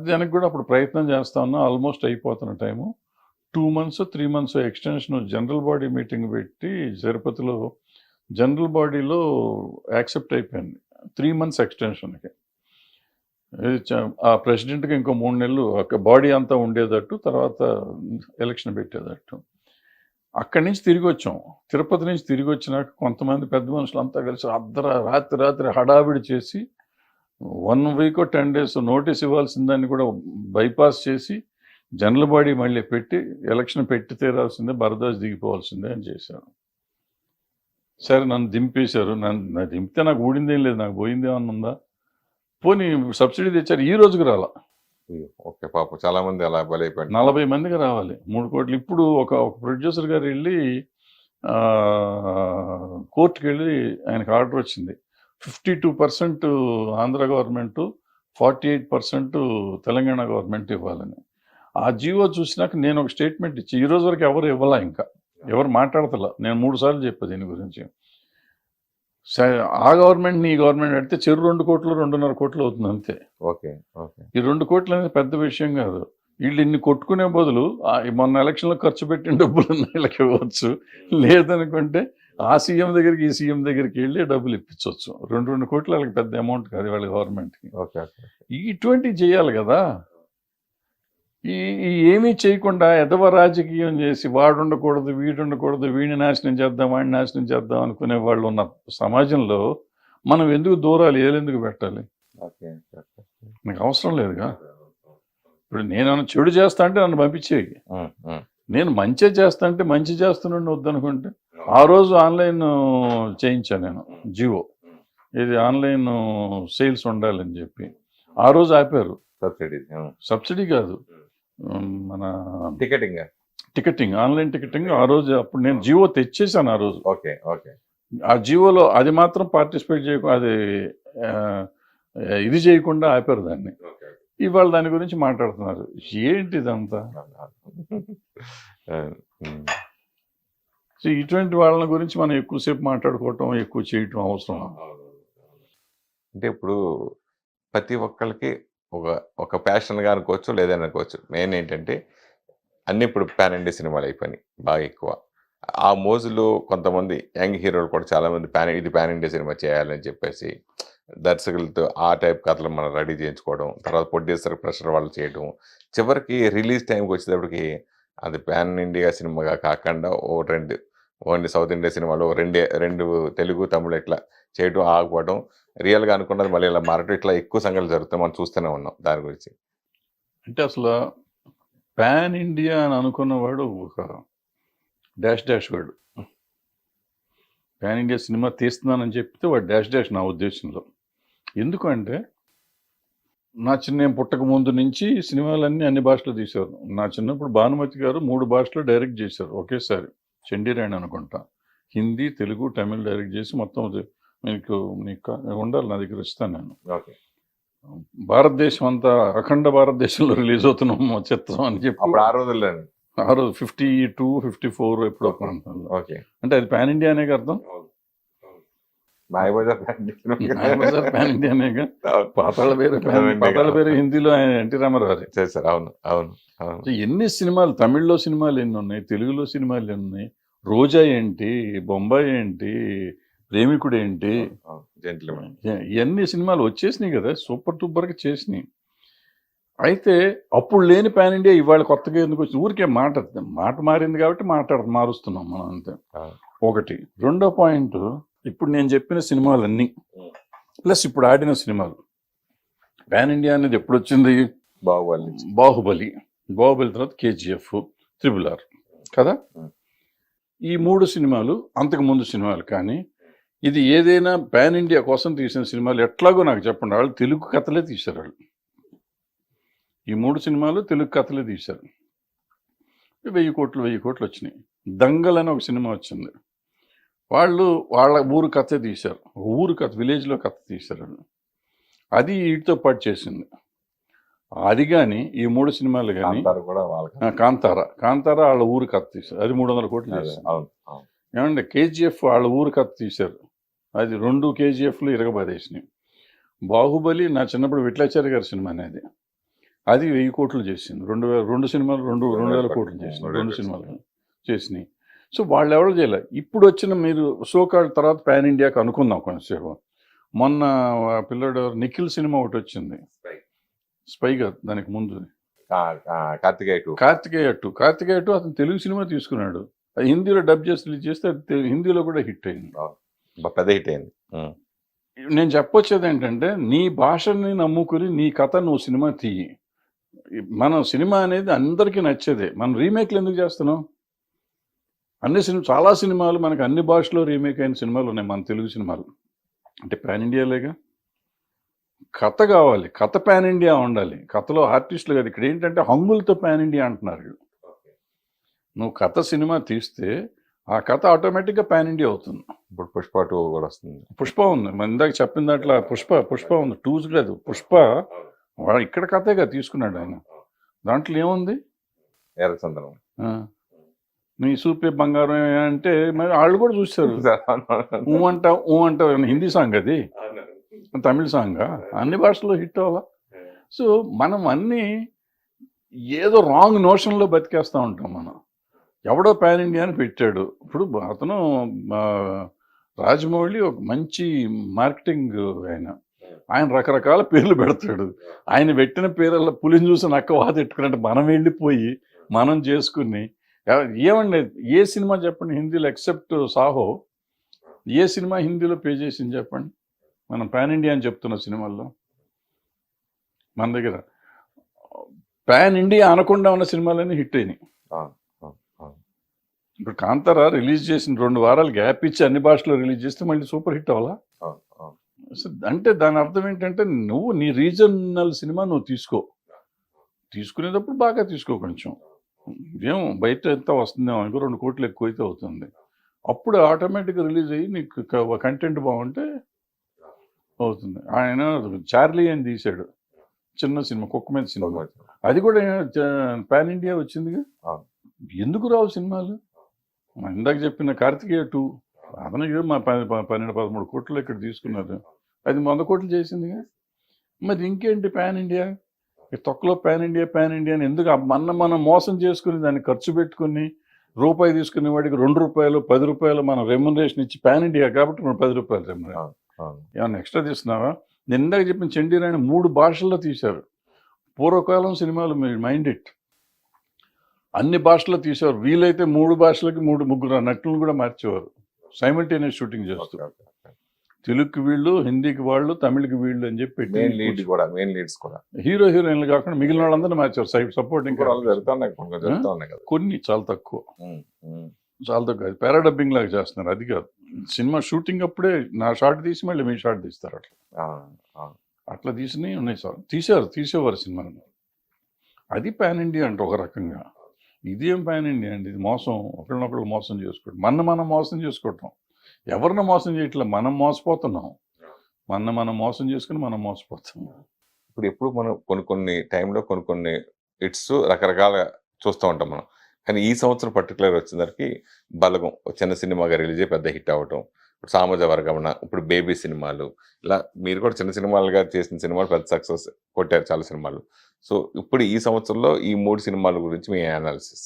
దానికి కూడా అప్పుడు ప్రయత్నం చేస్తా ఉన్నా, ఆల్మోస్ట్ అయిపోతున్న time. 2 months 3 months extension general body meeting పెట్టి తిరుపతిలో జనరల్ బాడీలో యాక్సెప్ట్ అయిపోయింది 3 months ఎక్స్టెన్షన్కి. ఆ ప్రెసిడెంట్కి ఇంకో 3 నెలలు బాడీ అంతా ఉండేటట్టు, తర్వాత ఎలక్షన్ పెట్టేటట్టు. అక్కడి నుంచి తిరిగి వచ్చాం, తిరుపతి నుంచి తిరిగి వచ్చినాక కొంతమంది పెద్ద మనుషులు అంతా కలిసి రాత్రి హడావిడి చేసి 1 week or 10 days నోటీస్ ఇవ్వాల్సిన దాన్ని కూడా బైపాస్ చేసి జనరల్ బాడీ మళ్ళీ పెట్టి ఎలక్షన్ పెట్టి తీరాల్సిందే, బరదాస్ దిగిపోవాల్సిందే అని చేశారు. సరే, నన్ను దింపేశారు. నన్ను దింపితే నాకు ఊడిందేం లేదు, నాకు పోయిందేమన్నా ఉందా? పోనీ సబ్సిడీ తెచ్చారు, ఈ రోజుకి రాలా. ఓకే, పాపం చాలా మంది అలా బలైపోయారు. 40 మందికి రావాలి 3 కోట్లు. ఇప్పుడు ఒక ప్రొడ్యూసర్ గారు వెళ్ళి కోర్టుకి వెళ్ళి ఆయనకు ఆర్డర్ వచ్చింది, 52% ఆంధ్ర గవర్నమెంట్, 48% తెలంగాణ గవర్నమెంట్ ఇవ్వాలని. ఆ జీవో చూసినాక నేను ఒక స్టేట్మెంట్ ఇచ్చి, ఈ రోజు వరకు ఎవరు ఇవ్వాలా, ఇంకా ఎవరు మాట్లాడతలా. నేను 3 సార్లు చెప్పా దీని గురించి. ఆ గవర్నమెంట్ని ఈ గవర్నమెంట్ అడితే 2 కోట్లు 2.5 కోట్లు అవుతుంది అంతే. ఓకే, ఈ 2 కోట్లు అనేది పెద్ద విషయం కాదు. వీళ్ళు ఇన్ని కొట్టుకునే బదులు మొన్న ఎలక్షన్లో ఖర్చు పెట్టిన డబ్బులు వీళ్ళకి ఇవ్వచ్చు, లేదనుకుంటే ఆ సీఎం దగ్గరికి ఈ సీఎం దగ్గరికి వెళ్ళి డబ్బులు ఇప్పించవచ్చు. 2 కోట్లు వాళ్ళకి పెద్ద అమౌంట్ కాదు వాళ్ళ గవర్నమెంట్కి. ఇటువంటివి చేయాలి కదా. ఏమీ చేయకుండా ఎదవ రాజకీయం చేసి వాడు ఉండకూడదు, వీడు ఉండకూడదు, వీడిని నాశనం చేద్దాం, వాడిని నాశనం చేద్దాం అనుకునే వాళ్ళు ఉన్న సమాజంలో మనం ఎందుకు దూరాలి, ఏలెందుకు పెట్టాలి? నాకు అవసరం లేదుగా. ఇప్పుడు నేను చెడు చేస్తా అంటే నన్ను పంపించేవి, నేను మంచి చేస్తా అంటే మంచి చేస్తున్నాను వద్దనుకుంటే. ఆ రోజు ఆన్లైన్ చేయించాను నేను జియో, ఇది ఆన్లైన్ సేల్స్ ఉండాలని చెప్పి. ఆ రోజు ఆపారు. సబ్సిడీ కాదు, మన టికెటింగ్, ఆన్లైన్ టికెటింగ్. ఆ రోజు అప్పుడు నేను జియో తెచ్చేసాను ఆ రోజు. ఆ జియోలో అది మాత్రం పార్టిసిపేట్ చేయకుండా, అది ఇది చేయకుండా ఆపారు దాన్ని. ఇవాళ దాని గురించి మాట్లాడుతున్నారు. ఏంటి ఇదంతా? ఇటువంటి వాళ్ళ గురించి మనం ఎక్కువసేపు మాట్లాడుకోవటం, ఎక్కువ చేయటం అవసరం. అంటే ఇప్పుడు ప్రతి ఒక్కరికి ఒక ప్యాషన్గా అనుకోవచ్చు, లేదని అనుకోవచ్చు. మెయిన్ ఏంటంటే అన్ని ఇప్పుడు పాన్ ఇండియా సినిమాలు అయిపోయినాయి బాగా ఎక్కువ. ఆ మోజులో కొంతమంది యంగ్ హీరోలు కూడా చాలామంది ఇది పాన్ ఇండియా సినిమా చేయాలని చెప్పేసి దర్శకులతో ఆ టైప్ కథలు మనం రెడీ చేయించుకోవడం, తర్వాత ప్రొడ్యూసర్ ప్రెషర్ వాళ్ళు చేయడం, చివరికి రిలీజ్ టైంకి వచ్చేటప్పటికి అది పాన్ ఇండియా సినిమాగా కాకుండా ఓన్లీ సౌత్ ఇండియా సినిమాలో రెండు తెలుగు తమిళ ఇట్లా చేయడం ఆగిపోవడం, రియల్గా అనుకున్నది మళ్ళీ ఇలా మారటం, ఇట్లా ఎక్కువ సంఘటనలు జరుగుతాయి. మనం చూస్తూనే ఉన్నాం దాని గురించి. అంటే అసలు పాన్ ఇండియా అని అనుకున్నవాడు ఒక డాష్ వాడు. పాన్ ఇండియా సినిమా తీస్తున్నానని చెప్తే వాడు డాష్ నా ఉద్దేశంలో. ఎందుకంటే నేను పుట్టక ముందు నుంచి సినిమాలన్నీ అన్ని భాషలు తీశారు. నా చిన్నప్పుడు భానుమతి గారు 3 భాషలో డైరెక్ట్ చేశారు ఒకేసారి, చండీరాణి అనుకుంటా. హిందీ, తెలుగు, తమిళ్ డైరెక్ట్ చేసి మొత్తం నీకు ఉండాలి, నా దగ్గర ఇస్తాను నేను. భారతదేశం అంతా, అఖండ భారతదేశంలో రిలీజ్ అవుతున్నాం చిత్రం అని చెప్పి ఆ రోజు 52, 54 ఎప్పుడో ప్రాంతంలో. అంటే అది పాన్ ఇండియా అనే అర్థం. మాయబజార్ పాన్ ఇండియా అనేగా. పాతాళ పేరు హిందీలో ఎన్టీ రామారావు చేశారు. అవును. ఎన్ని సినిమాలు, తమిళ్లో సినిమాలు ఎన్ని ఉన్నాయి, తెలుగులో సినిమాలు ఎన్ని ఉన్నాయి, రోజా ఏంటి, బొంబాయి ఏంటి, ప్రేమికుడు ఏంటి, ఎన్ని సినిమాలు వచ్చేసినాయి కదా, సూపర్ డూపర్గా చేసినాయి. అయితే అప్పుడు లేని పాన్ ఇండియా ఇవాళ కొత్తగా ఎందుకు వచ్చింది? ఊరికే మాట మారింది కాబట్టి మారుస్తున్నాం మనం అంతే. ఒకటి. రెండో పాయింట్, ఇప్పుడు నేను చెప్పిన సినిమాలన్నీ ప్లస్ ఇప్పుడు ఆడిన సినిమాలు పాన్ ఇండియా అనేది ఎప్పుడు వచ్చింది? బాహుబలి బాహుబలి తర్వాత కేజీఎఫ్, RRR కదా. Hmm. ఈ 3 సినిమాలు అంతకు ముందు సినిమాలు. కానీ ఇది ఏదైనా పాన్ ఇండియా కోసం తీసిన సినిమాలు ఎట్లాగో నాకు చెప్పండి. వాళ్ళు తెలుగు కథలే తీశారు. వాళ్ళు ఈ 3 సినిమాలు తెలుగు కథలే తీశారు. 1000 కోట్లు వచ్చినాయి. దంగల్ అని ఒక సినిమా వచ్చింది. వాళ్ళు వాళ్ళ ఊరు కథే తీశారు. ఊరు కథ, విలేజ్లో కథ తీశారు వాళ్ళు. అది వీటితో పాటు చేసింది. అది కానీ ఈ 3 సినిమాలు కానీ కాంతార కూడా వాళ్ళకి కాంతార వాళ్ళ ఊరు కథ తీశారు. అది 300 కోట్లు చేసింది. అవును. ఏమంటే కేజీఎఫ్ వాళ్ళ ఊరు కథ తీశారు. అది 2 కేజీఎఫ్లు ఇరగబడేసినాయి. బాహుబలి నా చిన్నప్పుడు విట్లాచారి గారి సినిమా అనేది. అది 1000 కోట్లు చేసింది. 2 సినిమాలు 2,000 కోట్లు చేసింది. 2 సినిమాలు చేసినాయి. సో వాళ్ళు ఎవరు చేయలే. ఇప్పుడు వచ్చిన మీరు సోకాల్ తర్వాత పాన్ ఇండియాకి అనుకుందాం కొంచెంసేపు. మొన్న పిల్లడు నిఖిల్ సినిమా ఒకటి వచ్చింది. స్పై కాదు, దానికి ముందు కార్తికేయ 2 అతను తెలుగు సినిమా తీసుకున్నాడు. అది హిందీలో డబ్ చేసి రిలీజ్ చేస్తే అది హిందీలో కూడా హిట్ అయింది. పెద్ద హిట్ అయింది. నేను చెప్పొచ్చేది ఏంటంటే, నీ భాషని నమ్ముకుని నీ కథ నువ్వు సినిమా తీయి. మనం సినిమా అనేది అందరికీ నచ్చేదే. మనం రీమేక్లు ఎందుకు చేస్తున్నాం? చాలా సినిమాలు మనకు అన్ని భాషలో రీమేక్ అయిన సినిమాలు ఉన్నాయి. మన తెలుగు సినిమాలు అంటే పాన్ ఇండియాలేగా. కథ కావాలి, కథ పాన్ ఇండియా ఉండాలి. కథలో ఆర్టిస్టులు కాదు. ఇక్కడ ఏంటంటే హంగులతో పాన్ ఇండియా అంటున్నారు. నువ్వు కథ సినిమా తీస్తే ఆ కథ ఆటోమేటిక్గా పాన్ ఇండియా అవుతుంది. ఇప్పుడు పుష్ప 2 కూడా వస్తుంది. పుష్ప ఉంది, మన ఇందాక చెప్పిన దాంట్లో పుష్ప ఉంది. 2 లేదు, పుష్ప వాడు ఇక్కడ కథేగా తీసుకున్నాడు ఆయన. దాంట్లో ఏముంది? ఎర్రచందనం, నీ సూపే బంగారం అంటే మరి వాళ్ళు కూడా చూస్తారు. ఊ అంటావు హిందీ సాంగ్, అది తమిళ సాంగ్, అన్ని భాషల్లో హిట్ అవ్వాలా. సో మనం అన్నీ ఏదో రాంగ్ నోషన్లో బతికేస్తూ ఉంటాం. మనం ఎవడో పాన్ ఇండియా అని పెట్టాడు. ఇప్పుడు అతను రాజమౌళి ఒక మంచి మార్కెటింగ్ ఆయన రకరకాల పేర్లు పెడతాడు. ఆయన పెట్టిన పేర్ల పులిని చూసి నక్క వాదెట్టుకున్నట్టు మనం వెళ్ళిపోయి మనం చేసుకుని ఏమండి, ఏ సినిమా చెప్పండి హిందీలో ఎక్సెప్ట్ సాహో, ఏ సినిమా హిందీలో పే చేసింది చెప్పండి? మనం పాన్ ఇండియా అని చెప్తున్న సినిమాల్లో మన దగ్గర పాన్ ఇండియా అనకుండా ఉన్న సినిమాలన్నీ హిట్ అయినాయి. ఇప్పుడు కాంతార రిలీజ్ చేసిన 2 వారాలు గ్యాప్ ఇచ్చి అన్ని భాషలో రిలీజ్ చేస్తే మళ్ళీ సూపర్ హిట్ అవ్వాలా? అంటే దాని అర్థం ఏంటంటే నువ్వు నీ రీజనల్ సినిమా నువ్వు తీసుకునేటప్పుడు బాగా తీసుకో. కొంచెం ఏం బయట ఎంత వస్తుందేమో అనుకో, 2 కోట్లు ఎక్కువైతే అవుతుంది. అప్పుడు ఆటోమేటిక్గా రిలీజ్ అయ్యి నీకు కంటెంట్ బాగుంటే అవుతుంది. ఆయన చార్లీ అని తీశాడు, చిన్న సినిమా, కుక్క మీద సినిమా. అది కూడా పాన్ ఇండియా వచ్చిందిగా. ఎందుకు రావు సినిమాలు? ఇందాక చెప్పిన కార్తికేయ 2 అతనికి మా 12-13 కోట్లు ఇక్కడ తీసుకున్నారు. అది 100 కోట్లు చేసిందిగా. మరి ఇంకేంటి పాన్ ఇండియా? తొక్కలో పాన్ ఇండియా అని ఎందుకు? మనం మోసం చేసుకుని దాన్ని ఖర్చు పెట్టుకుని రూపాయి తీసుకునే వాడికి ₹2 ₹10 మనం రెమ్యునరేషన్ ఇచ్చి పాన్ ఇండియా కాబట్టి మనం ₹10 రెమ్యునరేషన్ ఏమన్నా ఎక్స్ట్రా తీస్తున్నావా? నేను ఇందాక చెప్పిన చండీరాయణ 3 భాషల్లో తీశారు. పూర్వకాలం సినిమాలు మీరు మైండ్ ఇట్ అన్ని భాషల్లో తీసేవారు. వీలైతే 3 భాషలకి 3-3 నటులను కూడా మార్చేవారు. సైమల్టేనియస్ షూటింగ్ చేస్తారు. తెలుగుకి వీళ్ళు, హిందీకి వాళ్ళు, తమిళకి వీళ్ళు అని చెప్పి హీరో హీరోయిన్లు కాకుండా మిగిలిన వాళ్ళందరినీ మార్చారు. సపోర్టింగ్ కొన్ని చాలా తక్కువ. అది పారాడబ్బింగ్ లాగా చేస్తున్నారు. అది కాదు, సినిమా షూటింగ్ అప్పుడే నా షార్ట్ తీసి మళ్ళీ మీ షార్ట్ తీస్తారు. అట్లా తీసినవి ఉన్నాయి సార్. తీసేవారు సినిమాని. అది పాన్ ఇండియా అంటే ఒక రకంగా. ఇదేం పాన్ ఇండియా అండి? ఇది మోసం. ఒకరినొకరు మోసం చేసుకోవడం, మనం మోసం చేసుకోవటం. ఎవరిని మోసం చేయట్లే, మనం మోసపోతున్నాం. మనం మోసం చేసుకుని మనం మోసపోతాం. ఇప్పుడు ఎప్పుడు మనం కొన్ని టైంలో కొన్ని హిట్స్ రకరకాలుగా చూస్తూ ఉంటాం మనం. కానీ ఈ సంవత్సరం పర్టికులర్ వచ్చేసరికి బలగం చిన్న సినిమాగా రిలీజ్ అయ్యి పెద్ద హిట్ అవ్వటం, ఇప్పుడు సామాజ వర్గమన, ఇప్పుడు బేబీ సినిమాలు, ఇలా మీరు కూడా చిన్న సినిమాలుగా చేసిన సినిమాలు పెద్ద సక్సెస్ కొట్టారు చాలా సినిమాలు. సో ఇప్పుడు ఈ సంవత్సరంలో ఈ 3 సినిమాల గురించి మీ అనాలిసిస్?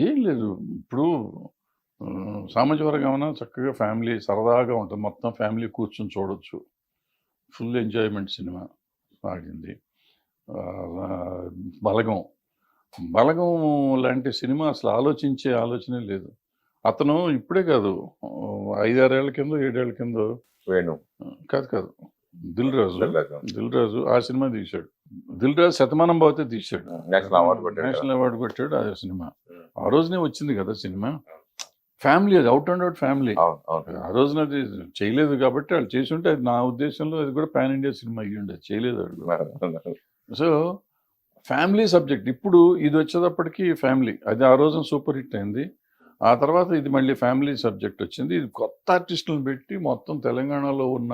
ఏం లేదు, ఇప్పుడు సామాజ వర్గమన చక్కగా ఫ్యామిలీ సరదాగా ఉంటుంది. మొత్తం ఫ్యామిలీ కూర్చొని చూడొచ్చు. ఫుల్ ఎంజాయ్మెంట్ సినిమా ఆడింది. బలగం లాంటి సినిమా అసలు ఆలోచనే లేదు. అతను ఇప్పుడే కాదు, 5-6 ఏళ్ల కింద 7 ఏళ్ల కింద వేణు కాదు దిల్ రాజు ఆ సినిమా తీశాడు. దిల్ రాజు శతమానం భవతే తీశాడు. నేషనల్ అవార్డు కొట్టాడు కదా. నేషనల్ అవార్డు కొట్టాడు అదే సినిమా. ఆ రోజునే వచ్చింది కదా సినిమా. ఫ్యామిలీ, అది అవుట్ అండ్ అవుట్ ఫ్యామిలీ. అవును అవును ఆ రోజున అది చేయలేదు కాబట్టి వాళ్ళు చేసి ఉంటే అది నా ఉద్దేశంలో అది కూడా పాన్ ఇండియా సినిమా అయ్యి ఉండేది. చేయలేదు వాడు కూడా. So family subject. ఇప్పుడు ఇది వచ్చేటప్పటికి ఫ్యామిలీ, అది ఆ రోజున సూపర్ హిట్ అయింది. ఆ తర్వాత ఇది మళ్ళీ ఫ్యామిలీ సబ్జెక్ట్ వచ్చింది. ఇది కొత్త ఆర్టిస్టులను పెట్టి మొత్తం తెలంగాణలో ఉన్న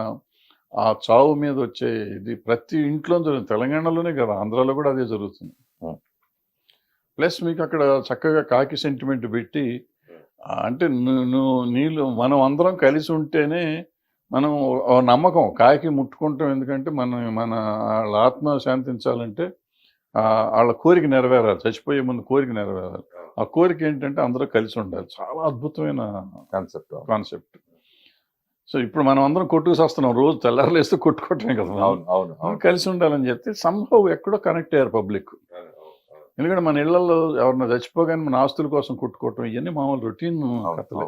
ఆ చావు మీద వచ్చే ఇది ప్రతి ఇంట్లో జరుగుతుంది. తెలంగాణలోనే కదా, ఆంధ్రాలో కూడా అదే జరుగుతుంది. ప్లస్ మీకు అక్కడ చక్కగా కాకి సెంటిమెంట్ పెట్టి అంటే నీళ్ళు మనం అందరం కలిసి ఉంటేనే మనం ఓ నమ్మకం కాకి ముట్టుకుంటాం. ఎందుకంటే మన వాళ్ళ ఆత్మ శాంతించాలంటే వాళ్ళ కోరిక నెరవేరాలి, చచ్చిపోయే ముందు కోరిక నెరవేరాలి. ఆ కోరిక ఏంటంటే అందరూ కలిసి ఉండాలి. చాలా అద్భుతమైన కాన్సెప్ట్. సో ఇప్పుడు మనం అందరం కొట్టుకుసేస్తున్నాం, రోజు తెల్లారులేస్తే కొట్టుకోవటమే కదా. కలిసి ఉండాలని చెప్తే సంభవ్ ఎక్కడో కనెక్ట్ అయ్యారు పబ్లిక్. ఎందుకంటే మన ఇళ్లలో ఎవరన్నా చచ్చిపోగానే మన ఆస్తుల కోసం కొట్టుకోవటం ఇవన్నీ మామూలు రొటీన్ కథలే.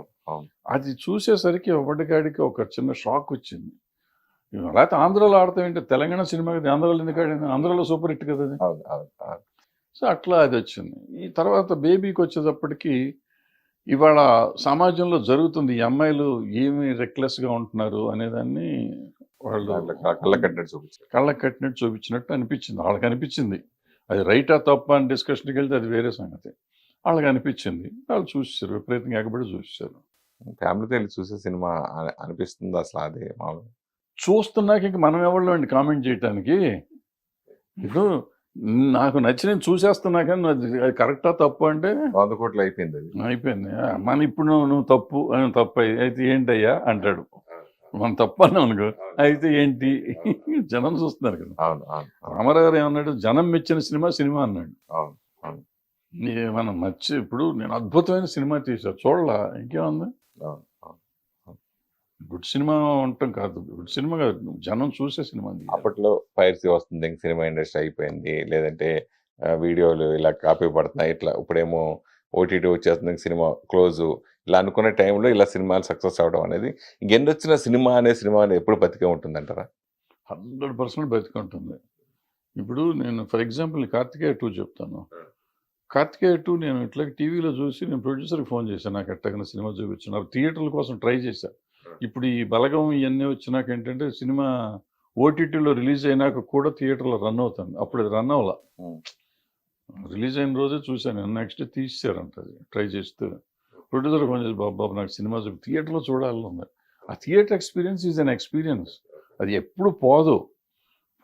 అది చూసేసరికి ఒకటికాడికి ఒక చిన్న షాక్ వచ్చింది. లేకపోతే ఆంధ్రాలో ఆడతాం ఏంటి, తెలంగాణ సినిమా కదా, ఆంధ్రాలో ఎందుకు ఆడింది, ఆంధ్రాలో సూపర్ హిట్ కదా అది. సో అట్లా అది వచ్చింది. ఈ తర్వాత బేబీకి వచ్చేటప్పటికి ఇవాళ సమాజంలో జరుగుతుంది, ఈ అమ్మాయిలు ఏమి రెక్లెస్గా ఉంటున్నారు అనేదాన్ని వాళ్ళు కళ్ళకు కట్టినట్టు చూపించినట్టు అనిపించింది. వాళ్ళకి అనిపించింది. అది రైటా తప్ప అని డిస్కషన్కి వెళ్తే అది వేరే సంగతి. వాళ్ళకి అనిపించింది, వాళ్ళు చూసేసారు, విపరీతంగా ఎగబడి చూసేసారు. ఫ్యామిలీతో వెళ్ళి చూసే సినిమా అనిపిస్తుంది అసలు. అదే మామూలు చూస్తున్నాక ఇంక మనం ఎవరిలో అండి కామెంట్ చేయటానికి. ఇప్పుడు నాకు నచ్చిన చూసేస్తున్నా కానీ అది కరెక్టా తప్పు అంటే 100 కోట్లు అయిపోయింది. మన ఇప్పుడు నువ్వు తప్పు అయితే ఏంటయ్యా అంటాడు. మనం తప్పు అన్నాం అనుకో, అయితే ఏంటి జనం చూస్తున్నారు కదా. రామారావు గారు ఏమన్నాడు, జనం మెచ్చిన సినిమా అన్నాడు. మనం ఇప్పుడు నేను అద్భుతమైన సినిమా తీసా చూడలా, ఇంకేముంది. గుడ్ సినిమా ఉండటం కాదు, గుడ్ సినిమా కాదు, జనం చూసే సినిమా. అప్పట్లో పైరసీ వస్తుంది, సినిమా ఇండస్ట్రీ అయిపోయింది, లేదంటే వీడియోలు ఇలా కాపీ పడుతున్నాయి, ఇట్లా ఇప్పుడేమో ఓటీటీ వచ్చేస్తుంది, సినిమా క్లోజు, ఇలా అనుకునే టైంలో ఇలా సినిమాలు సక్సెస్ అవడం అనేది ఇంకెందొచ్చిన సినిమా అనేది ఎప్పుడు బతికే ఉంటుంది అంటారా? 100% బతికే ఉంటుంది. ఇప్పుడు నేను ఫర్ ఎగ్జాంపుల్ కార్తికేయ 2 చెప్తాను. కార్తికేయ 2 నేను ఇట్లా టీవీలో చూసి నేను ప్రొడ్యూసర్కి ఫోన్ చేశాను, నాకు ఎట్టగిన సినిమా చూపించాను. థియేటర్ల కోసం ట్రై చేశాను. ఇప్పుడు ఈ బలగం ఇవన్నీ వచ్చినాక ఏంటంటే సినిమా ఓటీటీలో రిలీజ్ అయినాక కూడా థియేటర్లో రన్ అవుతుంది. అప్పుడు అది రన్ అవ్వాల, రిలీజ్ అయిన రోజే చూశాను. నెక్స్ట్ తీసేశారంట అది ట్రై చేస్తూ. ప్రొడ్యూసర్ ఫోన్ చేసి, బాబు నాకు సినిమా థియేటర్లో చూడాలని ఉంది. ఆ theatre experience is an experience, అది ఎప్పుడు పోదు.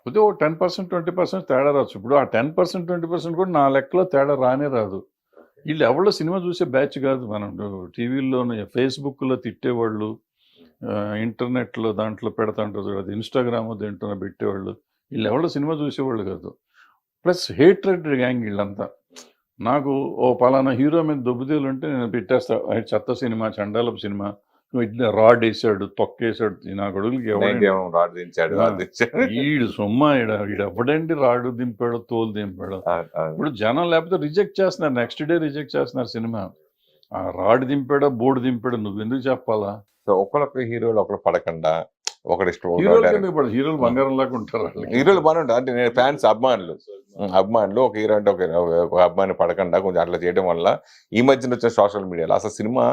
పోతే ఓ 10% 20% తేడా రావచ్చు. ఇప్పుడు ఆ 10% 20% కూడా నా లెక్కలో తేడా రానే రాదు. వీళ్ళు ఎవరో సినిమా చూసే బ్యాచ్ కాదు. మనం టీవీల్లోనే ఫేస్బుక్లో తిట్టేవాళ్ళు, ఇంటర్నెట్లో దాంట్లో పెడతాంటారు, అది ఇన్స్టాగ్రామ్ దేంట్లో పెట్టేవాళ్ళు, వీళ్ళు ఎవరో సినిమా చూసేవాళ్ళు కాదు. ప్లస్ హేట్రెడ్ గ్యాంగ్ వీళ్ళంతా. నాకు ఓ పలానా హీరో మీద దొబ్బుదేలు ఉంటే నేను పెట్టేస్తా, చెత్త సినిమా, చండాలపు సినిమా, ఇట్లా రాడ్ వేసాడు, తొక్కేసాడు, నా కొడుకులకి వీడు సొమ్మ, వీడు ఎవడండి రాడు దింపాడు, తోలు దింపాడు. ఇప్పుడు జనం లేకపోతే రిజెక్ట్ చేస్తున్నారు, నెక్స్ట్ డే రిజెక్ట్ చేస్తున్నారు సినిమా. ఆ రాడ్ దింపాడో బోర్డు దింపాడో నువ్వు ఎందుకు చెప్పాలా? ఒకళ్ళొక హీరోలు ఒకళ్ళు పడకుండా ఒకటి హీరోలు బంగారం లాగా ఉంటారు. హీరోలు బాగానే ఉంటారు అంటే నేను ఫ్యాన్స్ అభిమానులు ఒక హీరో అంటే ఒక అభిమాని పడకుండా కొంచెం అట్లా చేయడం వల్ల ఈ మధ్యన వచ్చిన సోషల్ మీడియాలో అసలు సినిమా